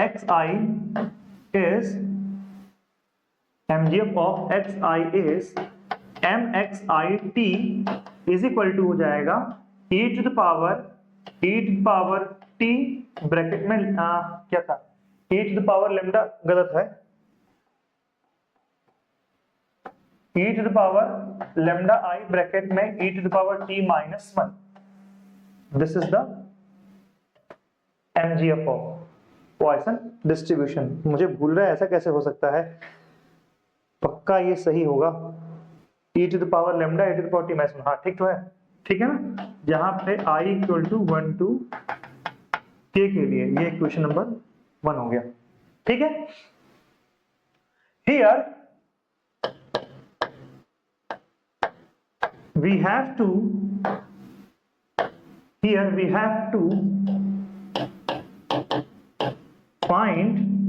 S1: xi is mxit is equal to हो जाएगा e to the power t bracket में क्या था, e to the power lambda, गलत है, e to the power lambda I bracket में e to the power t minus 1, this is the MGF of Poisson distribution। मुझे भूल रहा है, ऐसा कैसे हो सकता है, पक्का ये सही होगा, e to the power lambda a to the power t minus 1, हाँ ठीक तो है, ठीक है ना, जहां पे i equal to 1 to k के लिए, ये इक्वेशन नंबर 1 हो गया, ठीक है। Here we have to find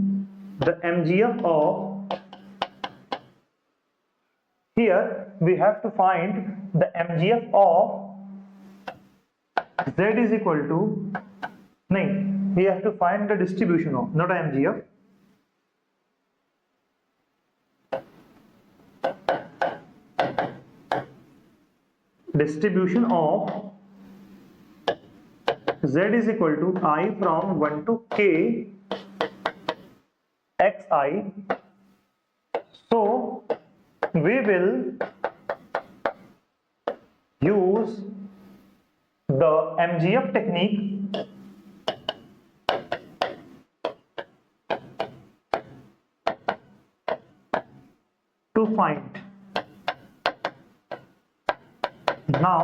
S1: the MGF of Z is equal to, नहीं, we have to find the distribution of, not MGF, distribution of Z is equal to I from 1 to k xi. So we will use the MGF technique to find. Now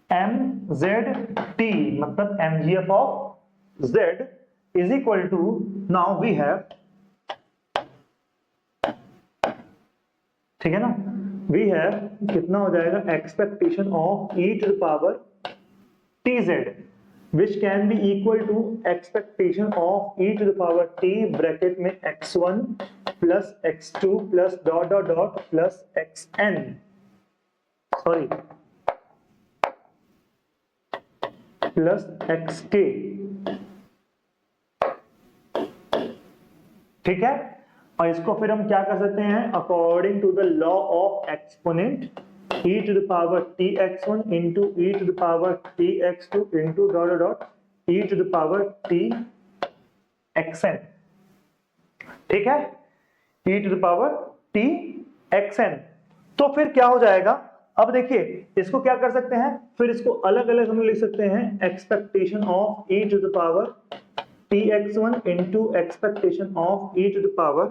S1: MZT मतलब MGF of Z is equal to, now we have, ठीक है ना, we have कितना हो जाएगा, expectation of e to the power tz which can be equal to expectation of e to the power t bracket में x1 plus x2 plus dot dot dot plus xn, sorry, plus xk, ठीक है। और इसको फिर हम क्या कर सकते हैं, according to the law of exponent e to the power tx1 into e to the power tx2 into dot dot dot e to the power txn, ठीक है, e to the power txn। तो फिर क्या हो जाएगा, अब देखिए इसको क्या कर सकते हैं, फिर इसको अलग अलग हम लिख सकते हैं, expectation of e to the power tx1 into expectation of e to the power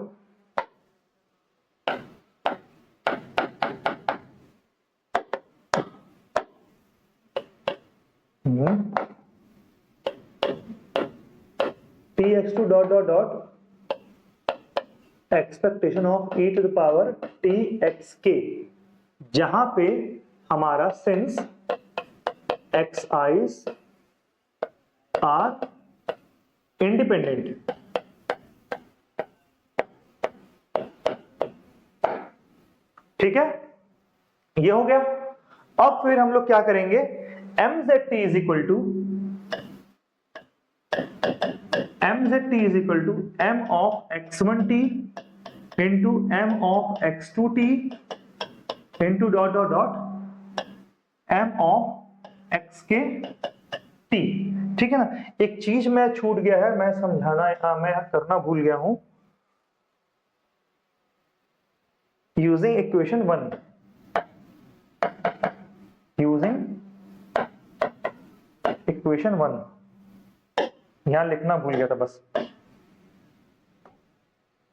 S1: tx2 dot dot dot expectation of e to the power txk, जहां पे हमारा सिंस xi's आर इंडिपेंडेंट, ठीक है, ये हो गया। अब फिर हम लोग क्या करेंगे, mzt is equal to m of x1t into m of x2t into dot dot dot m of xk t, ठीक है ना। एक चीज मैं छूट गया है, मैं समझाना, मैं करना भूल गया हूं, यूजिंग इक्वेशन 1, यहां लिखना भूल गया था, बस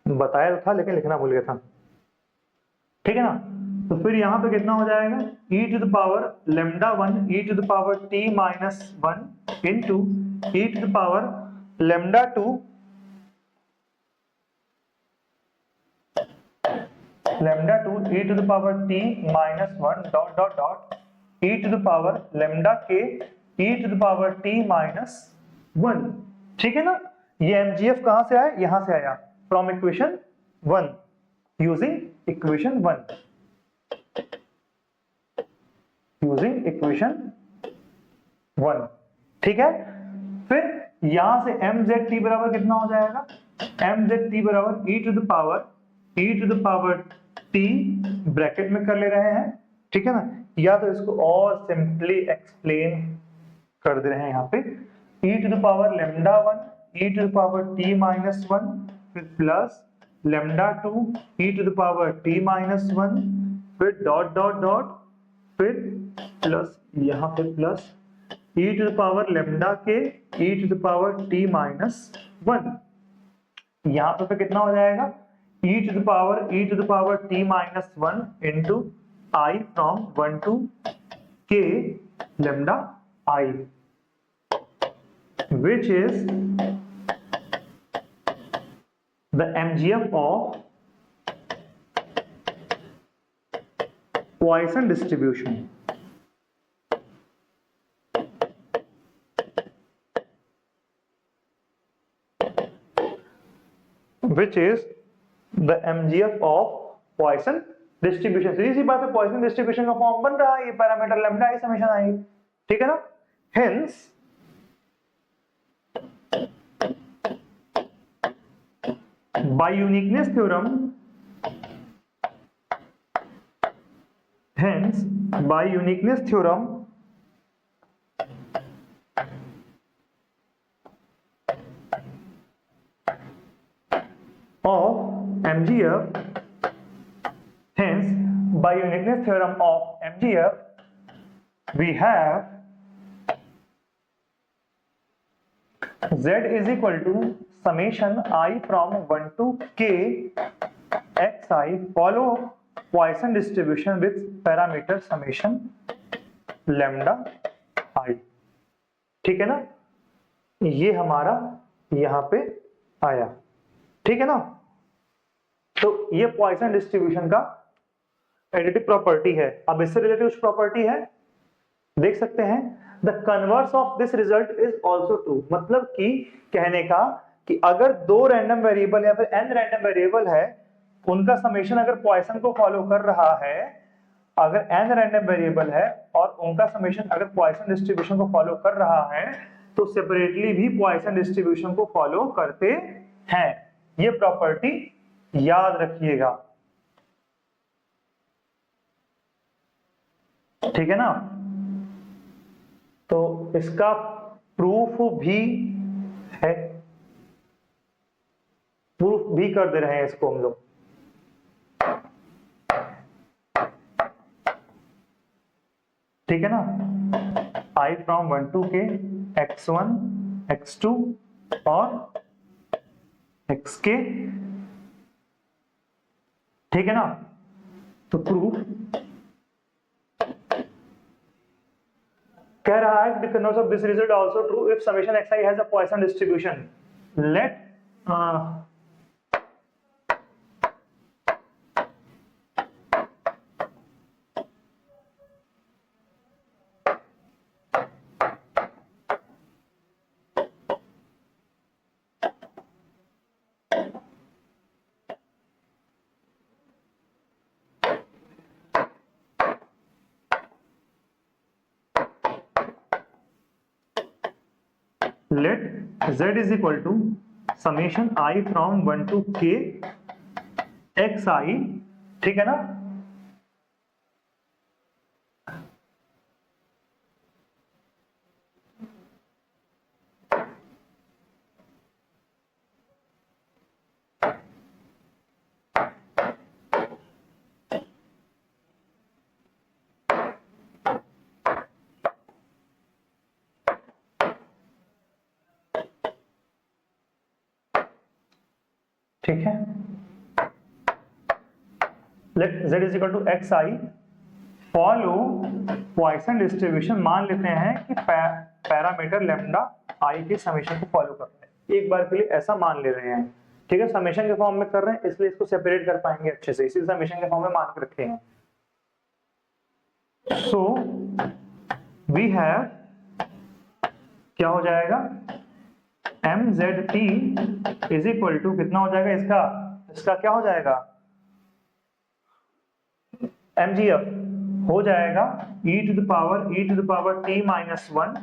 S1: बताया तो था लेकिन लिखना भूल गया था, ठीक है ना। तो फिर यहां पे कितना हो जाएगा, e to the power lambda 1 e to the power t minus 1 into e to the power lambda 2 e to the power t minus 1 dot dot dot e to the power lambda k e to the power t minus 1, ठीक है ना। ये MGF कहां से आया, यहां से आया, फ्रॉम इक्वेशन 1, यूजिंग इक्वेशन 1, ठीक है। फिर यहां से mzt बराबर कितना हो जाएगा, mzt बराबर e to the power t bracket में कर ले रहे हैं, ठीक है ना, या तो इसको और सिंपली एक्सप्लेन कर दे रहे हैं यहाँ पे, e to the power lambda 1 e to the power t minus 1 फिर plus lambda 2 e to the power t minus 1 फिर डॉट डॉट डॉट फिर प्लस यहाँ पे plus e to the power lambda k e to the power t minus 1, यहाँ पे कितना हो जाएगा, e to the power t minus 1 into I from 1 to k lambda I, which is the MGF of Poisson distribution. Which is the MGF of Poisson distribution. सीधी सी बात है, Poisson distribution का form बन रहा है, ये पैरामीटर लैम्डा आई summation आई, ठीक है ना. Hence by uniqueness theorem, of MGF, hence by uniqueness theorem of MGF, we have Z is equal to summation I from 1 to k xi follow Poisson distribution with parameter summation lambda I. ठीक है ना, ये हमारा यहां पे आया, ठीक है ना. तो ये पॉइसन डिस्ट्रीब्यूशन का एडिटिव प्रॉपर्टी है. अब इससे रिलेटेड कुछ प्रॉपर्टी है, देख सकते हैं. The converse of this result is also true. मतलब कि कहने का कि अगर दो रैंडम वेरिएबल या फिर n रैंडम वेरिएबल है, उनका समेशन अगर पॉइसन को फॉलो कर रहा है, अगर n रैंडम वेरिएबल है और उनका समेशन अगर पॉइसन डिस्ट्रीब्यूशन को फॉलो कर रहा है, तो सेपरेटली भी पॉइसन डिस्ट्रीब्यूशन को फॉलो करते हैं. ये प्रॉपर्टी याद रखिएगा, ठीक है ना. तो इसका प्रूफ भी है, प्रूफ भी कर दे रहे हैं इसको हम लोग. ठीक है ना. I from 1 to k x1 x2 और xk, ठीक है ना. तो प्रूफ कह रहा है the converse of this result also true if summation xi has a Poisson distribution. Let z is equal to summation I from 1 to k xi, ठीक है ना. ठीक है. Let z is equal to xi follow Poisson distribution. मान लेते हैं कि parameter lambda i के समेशन को फॉलो कर रहे हैं. एक बार के लिए ऐसा मान ले रहे हैं, ठीक है. समेशन के फॉर्म में कर रहे हैं, इसलिए इसको सेपरेट कर पाएंगे अच्छे से, इसी समेशन के फॉर्म में मान के रखे हैं. सो वी हैव, क्या हो जाएगा, mzt इज इक्वल टू कितना हो जाएगा, इसका क्या हो जाएगा, mgf हो जाएगा e to the power t minus 1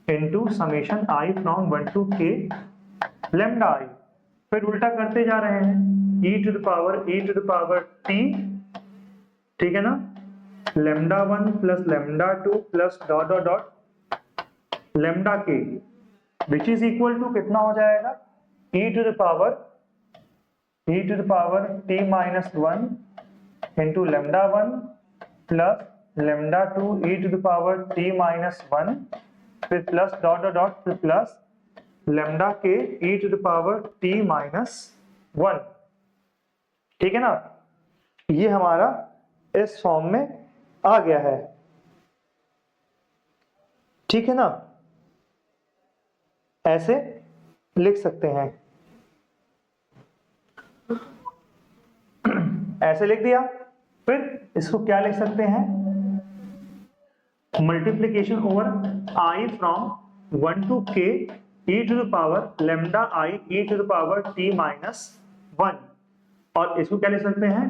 S1: into summation I from 1 to k lambda I. फिर उल्टा करते जा रहे हैं, e to the power t, ठीक है ना, lambda 1 plus lambda 2 plus dot dot dot lambda k, which is equal to कितना हो जाएगा, e to the power t minus 1 into lambda 1 plus lambda 2 e to the power t minus 1 फिर plus dot dot dot फिर plus lambda k e to the power t minus 1. ठीक है ना, ये हमारा इस फॉर्म में आ गया है, ठीक है ना, ऐसे लिख सकते हैं, ऐसे लिख दिया। फिर इसको क्या लिख सकते हैं, multiplication over I from 1 to k e to the power lambda I e to the power t minus 1, और इसको क्या लिख सकते हैं,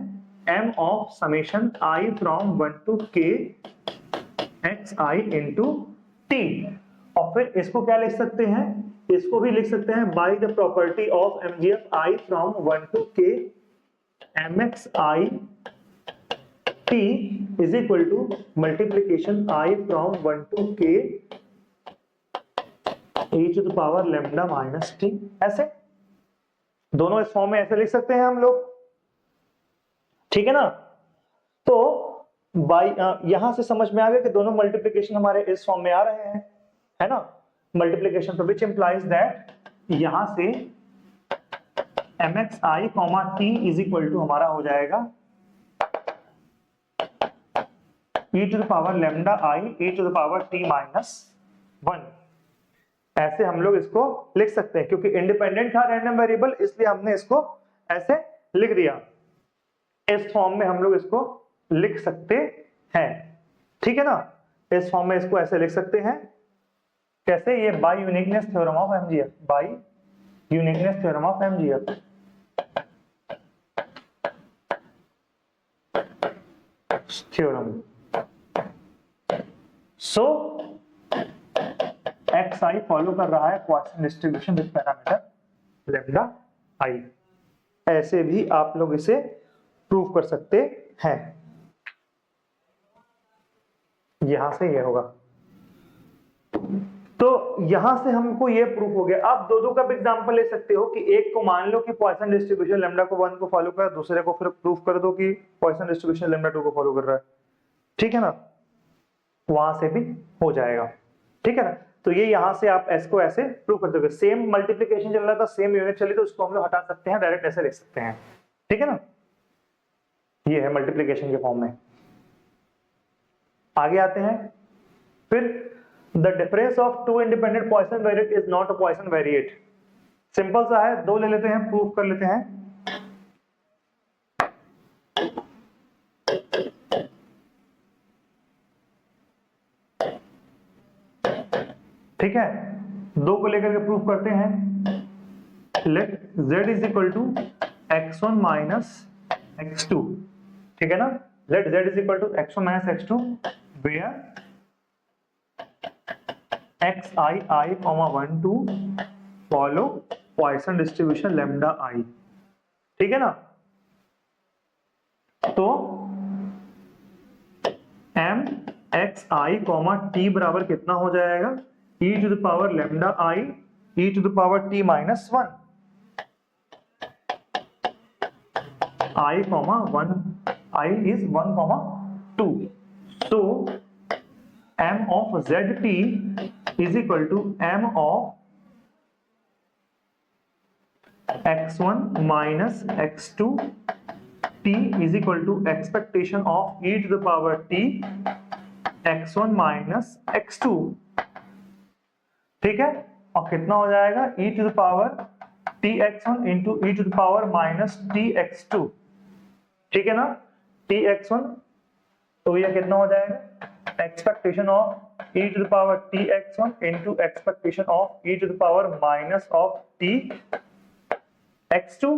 S1: m of summation I from 1 to k x I into t, और फिर इसको क्या लिख सकते हैं, इसको भी लिख सकते हैं by the property of mgf I from 1 to k mx I t is equal to multiplication I from 1 to k e to the power lambda minus t, ऐसे दोनों इस फॉर्म में ऐसे लिख सकते हैं हम लोग, ठीक है ना। तो बाई यहां से समझ में आ गया कि दोनों मल्टीप्लिकेशन हमारे इस फॉर्म में आ रहे हैं, है ना, मल्टीप्लिकेशन, तो विच इंप्लाइज दैट यहां से mx I, t is equal to हमारा हो जाएगा e to the power lambda I e to the power t minus 1, ऐसे हम लोग इसको लिख सकते हैं, क्योंकि इंडिपेंडेंट था रैंडम वेरिएबल इसलिए हमने इसको ऐसे लिख दिया, इस फॉर्म में हम लोग इसको लिख सकते हैं, ठीक है ना, इस फॉर्म में इसको ऐसे लिख सकते हैं, कैसे, ये by uniqueness theorem of MGF, by uniqueness theorem of MGF, theorem. So x i follow कर रहा है Poisson distribution with parameter lambda i, ऐसे भी आप लोग इसे प्रूव कर सकते हैं, यहां से ये होगा, तो यहां से हमको ये प्रूफ हो गया। आप दो का भी एग्जांपल ले सकते हो कि एक को मान लो कि पॉइसन डिस्ट्रीब्यूशन लैम्डा को 1 को फॉलो कर रहा है, दूसरे को फिर प्रूफ कर दो कि पॉइसन डिस्ट्रीब्यूशन लैम्डा 2 को फॉलो कर रहा है, ठीक है ना, वहां से भी हो जाएगा, ठीक है ना। तो ये यहां से आप एस को ऐसे प्रूव कर दोगे, सेम मल्टीप्लिकेशन चल रहा था, सेम यूनिट चली, तो उसको हम लोग हटा सकते हैं, डायरेक्ट ऐसे लिख सकते हैं, ठीक है ना, ये है मल्टीप्लिकेशन के फॉर्म में। आगे आते हैं, फिर the difference of two independent Poisson variate is not a Poisson variate, simple सा है, दो ले लेते हैं, प्रूफ कर लेते हैं। ठीक है, दो को लेकर के प्रूफ करते हैं, let z is equal to x1 minus x2, ठीक है ना, let z is equal to x1 minus x2 where xi 1 2 follow Poisson distribution lambda i, ठीक है ना। तो m x i t बराबर कितना हो जाएगा, e to the power lambda i e to the power t minus 1, i 1 i is 1 2, so m of zt is equal to m of x1 minus x2 t is equal to expectation of e to the power t x1 minus x2, ठीक है, और कितना हो जाएगा e to the power t x1 into e to the power minus t x2, ठीक है ना, t x1, तो ये कितना हो जाएगा, expectation of e to the power t x1 into expectation of e to the power minus of t x2,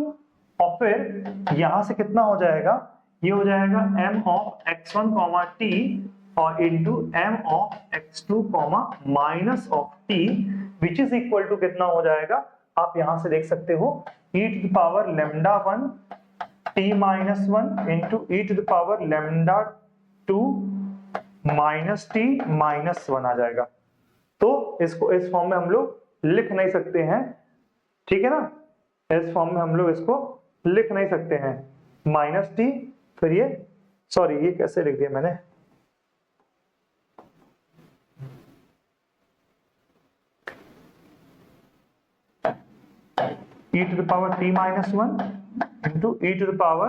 S1: और फिर यहां से कितना हो जाएगा, ये हो जाएगा m of x1 t और into m of x2 minus of t which is equal to कितना हो जाएगा, आप यहां से देख सकते हो e to the power lambda 1 t minus 1 into e to the power lambda 2 minus T minus 1 आ जाएगा। तो इसको इस फॉर्म में हम लोग लिख नहीं सकते हैं, ठीक है ना, इस फॉर्म में हम लोग इसको लिख नहीं सकते हैं, माइनस टी, फिर ये सॉरी ये कैसे लिख दिया मैंने, e to the power t minus 1 into e to the power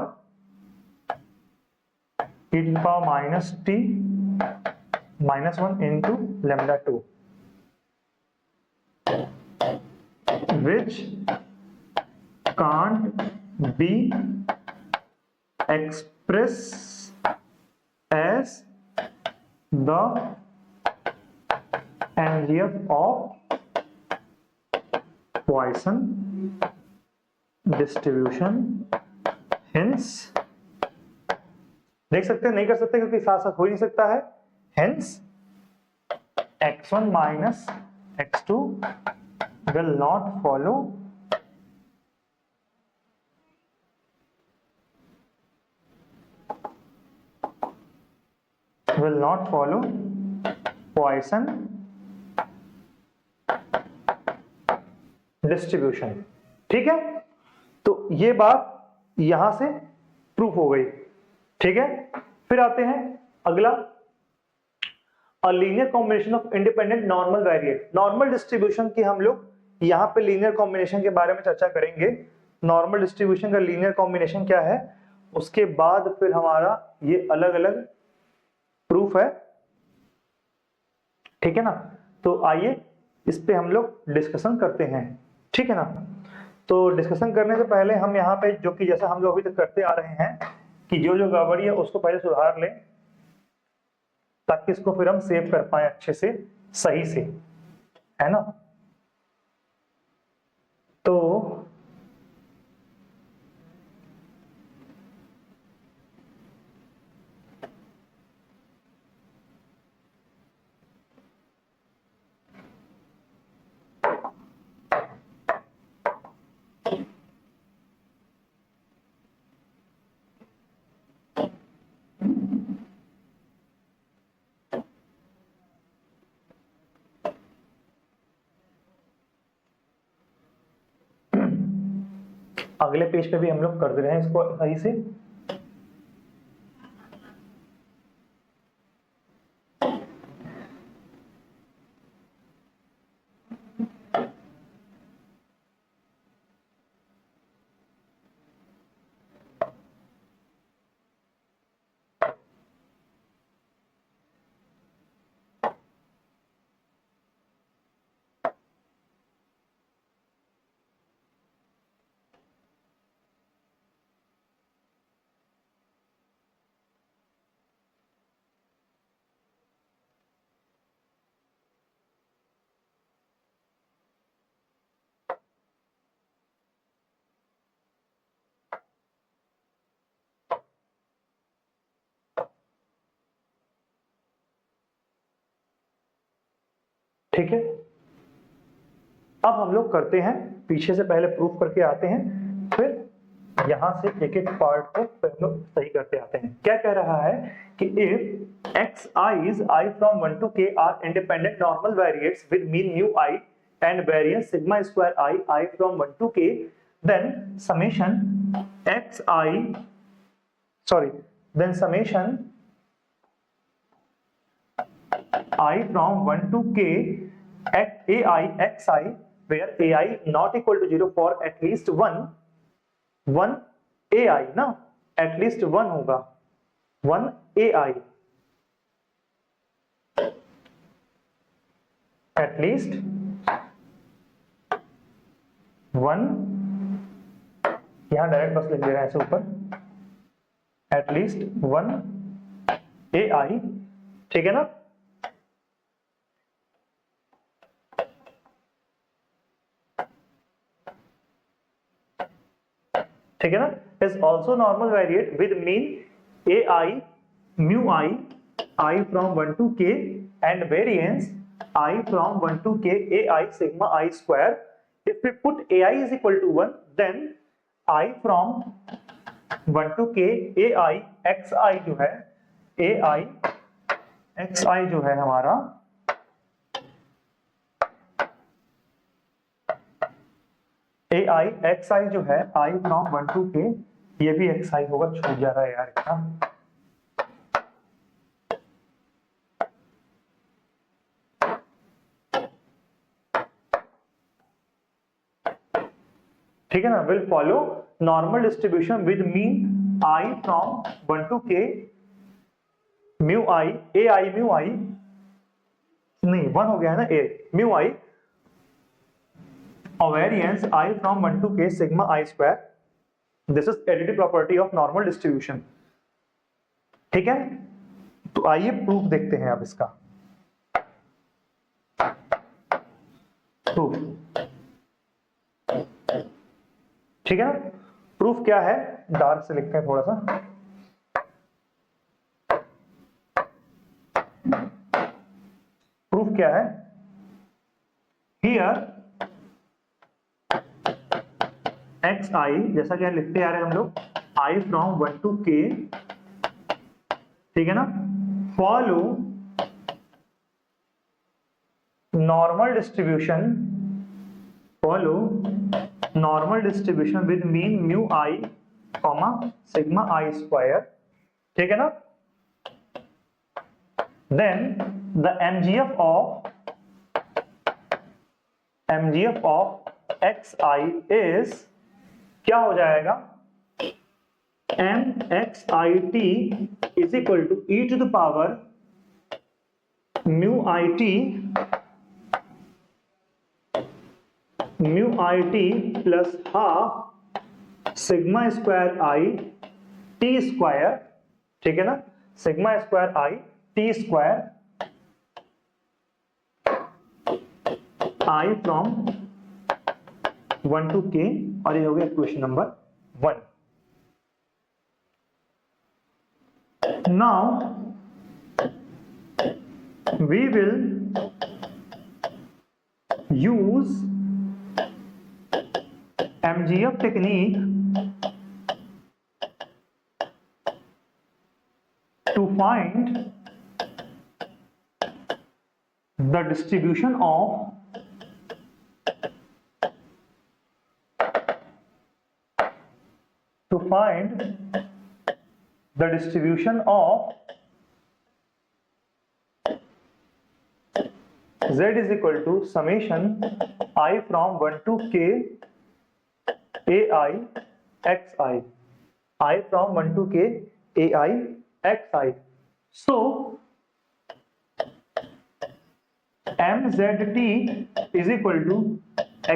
S1: e to the power minus t minus 1 into lambda 2, which can't be expressed as the NGF of Poisson distribution. Hence, देख सकते हैं, नहीं कर सकते क्योंकि साथ साथ हो ही नहीं सकता है. Hence, x1 minus x2 will not follow Poisson distribution. ठीक है, तो ये बात यहां से प्रूफ हो गई. ठीक है, फिर आते हैं अगला, a linear combination of independent normal variate. Normal distribution की हम लोग यहाँ पे लीनियर कॉम्बिनेशन के बारे में चर्चा करेंगे. नॉर्मल डिस्ट्रीब्यूशन का लीनियर कॉम्बिनेशन क्या है, उसके बाद फिर हमारा ये अलग अलग प्रूफ है. ठीक है ना, तो आइए इस पे हम लोग डिस्कशन करते हैं. ठीक है ना, तो डिस्कशन करने से पहले हम यहाँ पे जो कि जैसा हम लोग अभी तक करते आ रहे हैं कि जो जो गड़बड़ी है उसको पहले सुधार लें ताकि इसको फिर हम सेव कर पाए अच्छे से, सही से, है ना. तो अगले पेज पे भी हम लोग कर दे रहे हैं इसको सही से. ठीक है, अब हम लोग करते हैं, पीछे से पहले प्रूफ करके आते हैं, फिर यहां से एक एक पार्ट को फिर हम लोग सही करते आते हैं. क्या कह रहा है कि if x i's I from 1 to k are independent normal variates with mean mu I and variance sigma square I from 1 to k, then summation I from 1 to k at ai xi, where ai not equal to 0 for at least one ai ना, at least one होगा, one ai, at least one, यहां direct बस लिख दे रहे हैं ऐसे ऊपर, at least one ai. ठीक है ना, ठीक है ना, is also normal variate with mean ai mu I from 1 to k and variance I from 1 to k ai sigma I square. If we put ai is equal to 1, then I from 1 to k ai xi जो है, ai xi जो है हमारा ai xi जो है I from 1 to k, ये भी xi होगा, छूट जा रहा है यार इतना. ठीक है ना, will follow normal distribution with mean I from 1 to k mu i, a i mu i, नहीं 1 हो गया है ना, ए म्यू आई और वेरिएंस आई फ्रॉम 1 टू के sigma I square, this is additive property of normal distribution. ठीक है, तो आइए प्रूफ देखते हैं अब इसका। प्रूफ, ठीक है ना, प्रूफ क्या है, डार्क से लिखते हैं थोड़ा सा। प्रूफ क्या है, हियर एक्स आई, जैसा कि लिखते आ रहे हैं हम लोग, आई फ्रॉम 1 टू के, ठीक है ना, follow normal distribution, follow normal distribution with mean mu I comma sigma I square, ठीक है ना, then the MGF of xi is क्या हो जाएगा, mxit is equal to e to the power mu it plus half sigma square I t square, ठीक है ना, sigma square I t square I from 1 to k, और ये हो गया equation number 1। Now we will use MGF technique to find the distribution of z is equal to summation I from 1 to k ai xi, I from 1 to k ai xi. So mzt is equal to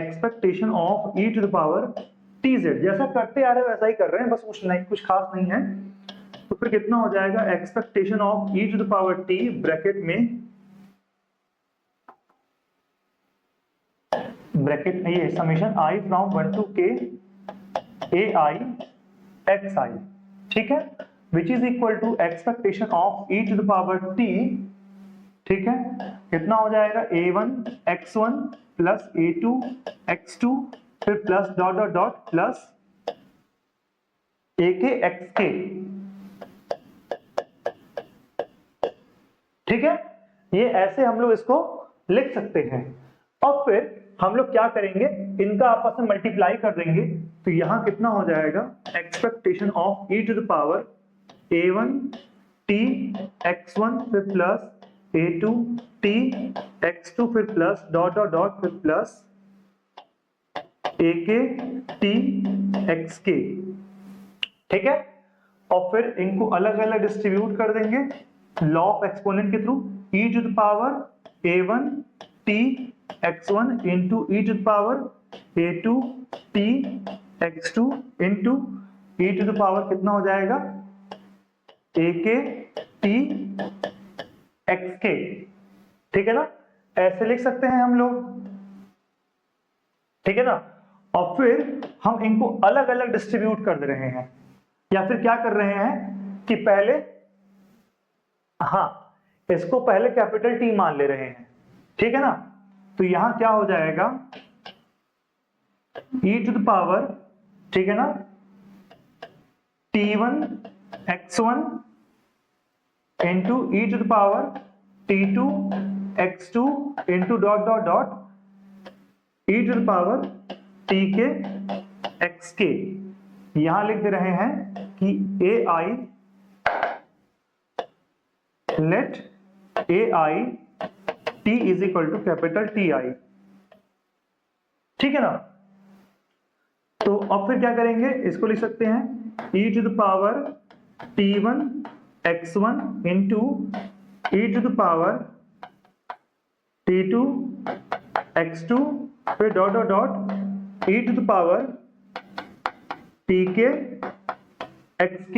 S1: expectation of e to the power tz, जैसा करते आ रहे हैं वैसा ही कर रहे हैं, बस कुछ खास नहीं है। तो फिर कितना हो जाएगा, expectation of e to the power t bracket में ये summation I from 1 to k ai xi, ठीक है, which is equal to expectation of e to the power t, ठीक है, कितना हो जाएगा, a1 x1 plus a2 x2 फिर plus dot dot dot plus ak xk, ठीक है, ये ऐसे हम लोग इसको लिख सकते हैं। और फिर हम लोग क्या करेंगे, इनका आपस में मल्टीप्लाई कर देंगे, तो यहां कितना हो जाएगा, expectation of e to the power a1 t x1 फिर प्लस a2 t x2 फिर प्लस डॉट डॉट डॉट फिर प्लस ak t xk, ठीक है, और फिर इनको अलग अलग डिस्ट्रीब्यूट कर देंगे लॉ ऑफ एक्सपोनेंट के थ्रू, e to the power a1 t x1 into e to the power a2 t x2 into e to the power कितना हो जाएगा, ak t xk, ठीक है ना, ऐसे लिख सकते हैं हम लोग, ठीक है ना। और फिर हम इनको अलग अलग डिस्ट्रीब्यूट कर दे रहे हैं, या फिर क्या कर रहे हैं कि पहले, हाँ, इसको पहले कैपिटल T मान ले रहे हैं, ठीक है ना, तो यहां क्या हो जाएगा, e टू द पावर, ठीक है ना, t1 x1 into e to the power t2 x2 into dot dot dot e to the power tk xk, यहां लिख दे रहे हैं कि ai, let ai t is equal to capital Ti, ठीक है ना। तो अब फिर क्या करेंगे, इसको लिख सकते हैं e to the power t1 x1 into e to the power t2 x2 फिर dot dot dot e to the power tk xk।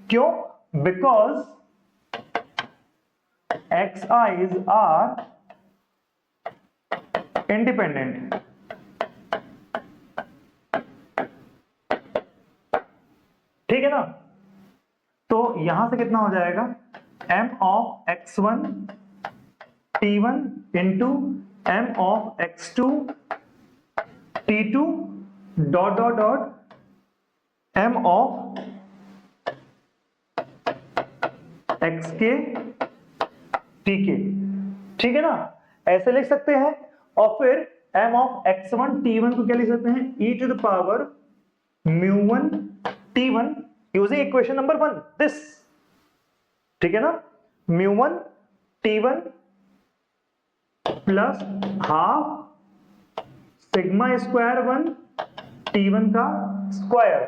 S1: क्यों? Because xi's are independent. ठीक है ना? तो यहां से कितना हो जाएगा, m of x1 t1 into m of x2 t2 dot dot dot m of xk tk। ठीक है ना? ऐसे लिख सकते हैं। और फिर m ऑफ x1 t1 को क्या लिख सकते हैं, e to the power μ1 t1 using equation number 1 this. ठीक है ना? μ1 t1 plus half sigma square 1 t1 का स्क्वायर।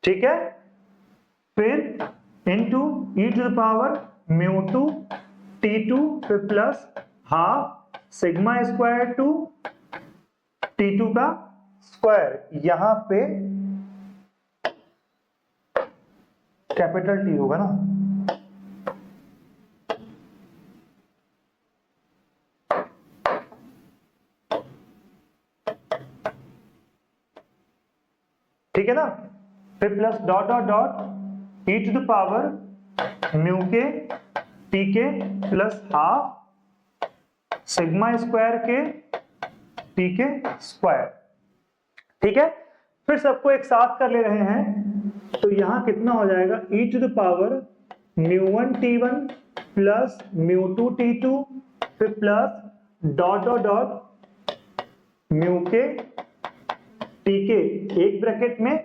S1: ठीक है? फिर into e to the power μ2 t2 फिर plus half sigma square 2 t2 का स्क्वायर। यहां पे कैपिटल T होगा ना। ठीक है ना? फिर plus dot dot dot e to the power mu k t k plus half sigma square k t k square. ठीक है? फिर सबको एक साथ कर ले रहे हैं, तो यहां कितना हो जाएगा, e to the power μ1 t1 plus μ2 t2 फिर plus dot dot dot mu k t k एक ब्रैकेट में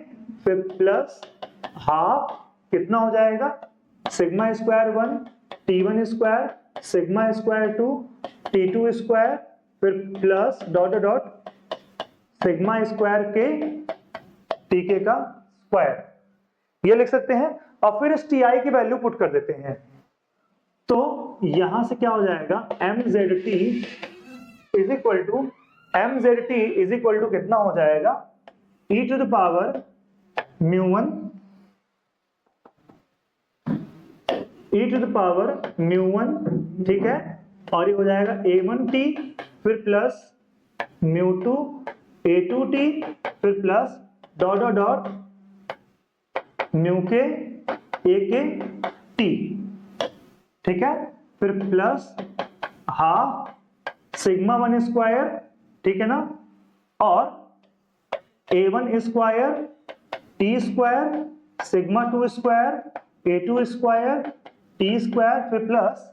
S1: फिर प्लस हाफ कितना हो जाएगा, sigma square 1 t1 square sigma square 2 t2 square फिर plus dot dot sigma square k t k का square. ये लिख सकते हैं। और फिर इस ti की वैल्यू पुट कर देते हैं, तो यहां से क्या हो जाएगा, mzt इज इक्वल टू कितना हो जाएगा, e to the power μ1 e to the power μ1। ठीक है? और ये हो जाएगा a1t फिर प्लस μ2 a2t फिर plus dot dot dot mu के ए के टी। ठीक है? फिर प्लस हाफ सिग्मा 1 स्क्वायर। ठीक है ना? और a1 square t square sigma 2 square a2 square t square फिर plus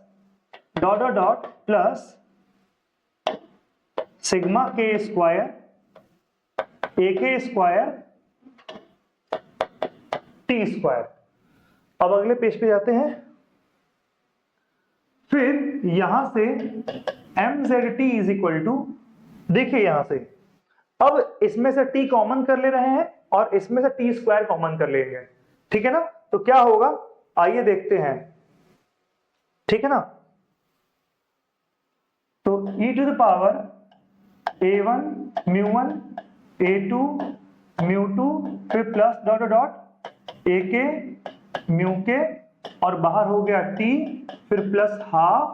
S1: dot dot dot plus sigma k square a k square t square. अब अगले पेज पे जाते हैं। फिर यहां से mzt इज इक्वल टू, देखिए यहां से अब इसमें से t कॉमन कर ले रहे हैं और इसमें से टी स्क्वायर कॉमन कर लेंगे। ठीक है ना? तो क्या होगा, आइए देखते हैं। ठीक है ना? तो e to the power a1 μ1 a2 μ2 फिर plus dot dot ak mu के और बाहर हो गया t फिर प्लस हाफ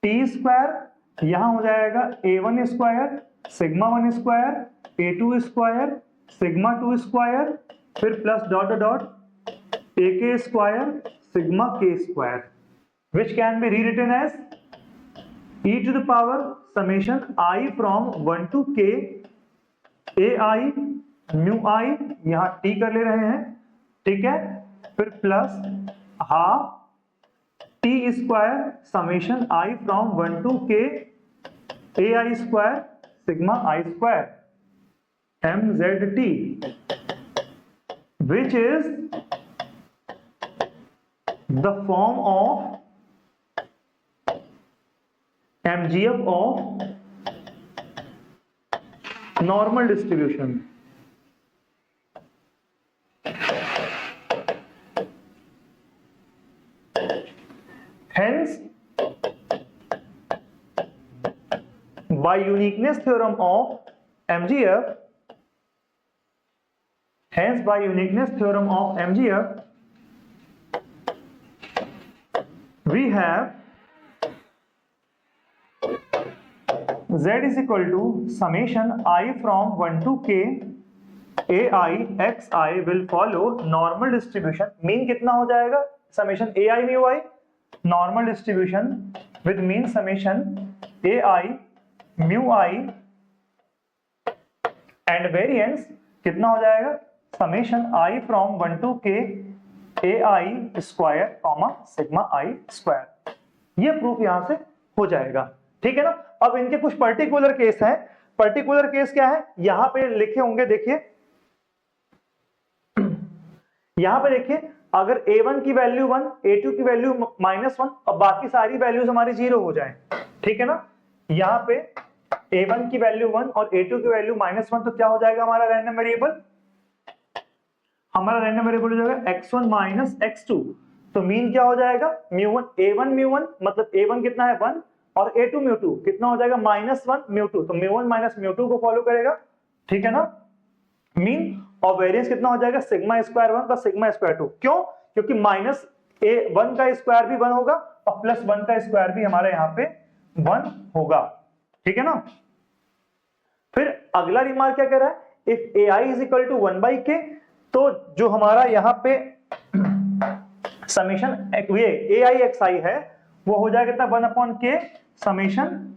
S1: टी स्क्वायर। यहां हो जाएगा a1 square sigma 1 square a2 square sigma 2 square फिर plus dot dot ak square sigma k square, which can be rewritten as e to the power summation I from 1 to k ai mu i, यहां t कर ले रहे हैं। ठीक है? फिर plus half T square summation i from 1 to k ai square sigma i square mzt, which is the form of mgf of normal distribution। by uniqueness theorem of MGF, hence by uniqueness theorem of MGF we have z is equal to summation I from 1 to k ai xi will follow normal distribution. Mean कितना हो जाएगा? Summation ai mu i, normal distribution with mean summation ai mu i and variance कितना हो जाएगा? Summation i from 1 to k ai square comma sigma i square. ये proof यहां से हो जाएगा. ठीक है ना. अब इनके कुछ पर्टिकुलर केस हैं. पर्टिकुलर केस क्या है? यहां पे लिखे होंगे, देखिए यहां पे देखिए, अगर a1 की वैल्यू 1, a2 की वैल्यू -1 और बाकी सारी वैल्यूज हमारी 0 हो जाए. ठीक है ना. यहां पे a1 की वैल्यू 1 और a2 की वैल्यू -1, तो क्या हो जाएगा हमारा रैंडम वेरिएबल? हमारा रैंडम वेरिएबल हो जाएगा x1 माइनस x2. तो मीन क्या हो जाएगा? μ1 a1 μ1 मतलब a1 कितना है 1 और a2 μ2 कितना हो जाएगा -1 μ2. तो μ1 माइनस μ2 को फॉलो करेगा. ठीक है ना. मीन और वेरिएंस कितना हो जाएगा? Sigma square 1 plus sigma square 2. क्यों? क्योंकि माइनस a1 का स्क्वायर भी 1 होगा और प्लस 1 का स्क्वायर भी हमारे यहाँ पे 1 होगा. ठीक है ना. फिर अगला रिमार्क क्या कह रहा है? If ai is equal to 1 by k, तो जो हमारा यहाँ पे समेशन ये ai xi है वो हो जाएगा कितना? 1 अपॉन के समेशन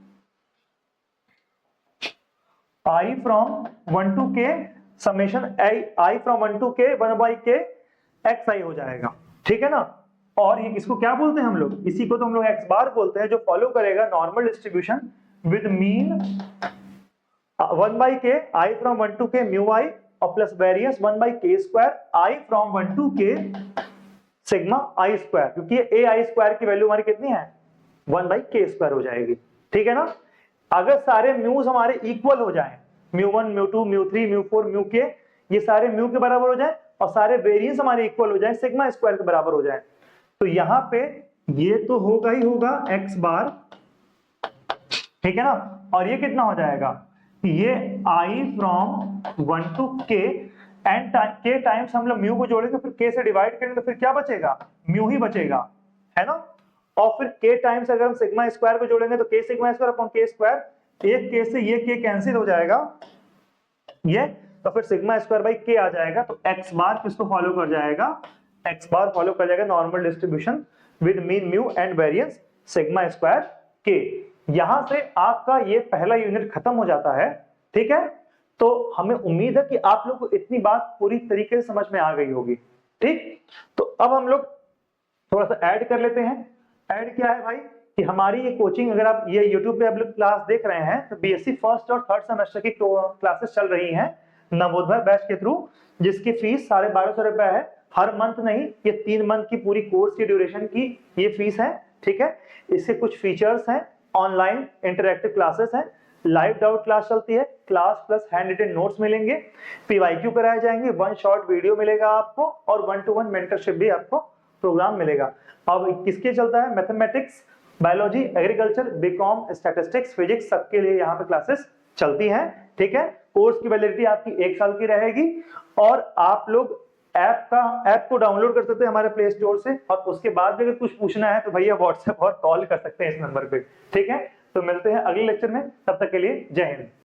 S1: i फ्रॉम 1 टू के समेशन i फ्रॉम 1 टू के 1 बाई के xi हो जाएगा. ठीक है ना. और ये इसको क्या बोलते हैं हम लोग? इसी को तो हम लोग x बार बोलते हैं, जो फॉलो करेगा normal distribution with mean 1 by के i फ्रॉम 1 टू के म्यू i और प्लस वेरिएंस 1 बाई के स्क्वायर i फ्रॉम 1 टू के सिग्मा i स्क्वायर. क्योंकि ये ai स्क्वायर की वैल्यू हमारी कितनी है? 1 बाई के स्क्वायर हो जाएगी. ठीक है ना. अगर सारे म्यूज हमारे इक्वल हो जाए, μ1 μ2 μ3 μ4 μk, ये सारे म्यू के बराबर हो जाए और सारे वेरिएंस हमारे इक्वल हो जाए, सिग्मा स्क्वायर के बराबर हो जाए, तो यहां पे ये तो होगा ही होगा x बार. ठीक है ना. और ये कितना हो जाएगा? ये i from 1 to k and k times हम लोग म्यू को जोड़ेंगे, फिर k से डिवाइड करेंगे तो फिर क्या बचेगा? म्यू ही बचेगा. है ना. और फिर k टाइम्स अगर हम सिग्मा स्क्वायर को जोड़ेंगे तो k sigma square upon k square, एक k से ये k कैंसिल हो जाएगा ये, तो फिर सिग्मा स्क्वायर बाई k आ जाएगा. तो x बार किसको फॉलो कर जाएगा? x बार फॉलो कर जाएगा normal distribution with mean mu and variance sigma square k. यहां से आपका ये पहला यूनिट खत्म हो जाता है. ठीक है. तो हमें उम्मीद है कि आप लोग को इतनी बात पूरी तरीके से समझ में आ गई होगी. ठीक. तो अब हम लोग थोड़ा सा ऐड कर लेते हैं. ऐड क्या है भाई? कि हमारी ये कोचिंग, अगर आप ये YouTube पे आप लोग क्लास देख रहे हैं, तो बीएससी फर्स्ट और थर्ड सेमेस्टर की क्लासेस चल रही हैं नवोदय बैच के थ्रू, जिसकी फीस 1250 रुपए है. हर मंथ नहीं, ये 3 मंथ की पूरी कोर्स की ड्यूरेशन की ये फीस है. ठीक है. इसके कुछ फीचर्स हैं, ऑनलाइन इंटरैक्टिव क्लासेस हैं, लाइव डाउट क्लास चलती है, class plus handwritten notes मिलेंगे, पीवाईक्यू कराए जाएंगे, 1 शॉर्ट वीडियो मिलेगा आपको और 1-to-1 मेंटरशिप भी आपको प्रोग्राम मिलेगा. अब किसके चलता है? Mathematics, biology, agriculture, BCom, statistics, physics, सबके लिए यहाँ पे क्लासेस चलती हैं. ठीक है. कोर्स की वैलिडिटी आपकी 1 साल की रहेगी और आप लोग ऐप को डाउनलोड कर सकते हैं हमारे प्ले स्टोर से. और उसके बाद भी अगर कुछ पूछना है तो भैया व्हाट्सएप और कॉल कर सकते हैं इस नंबर पे. ठीक है. तो मिलते हैं अगले लेक्चर में. तब तक के लिए जय हिंद.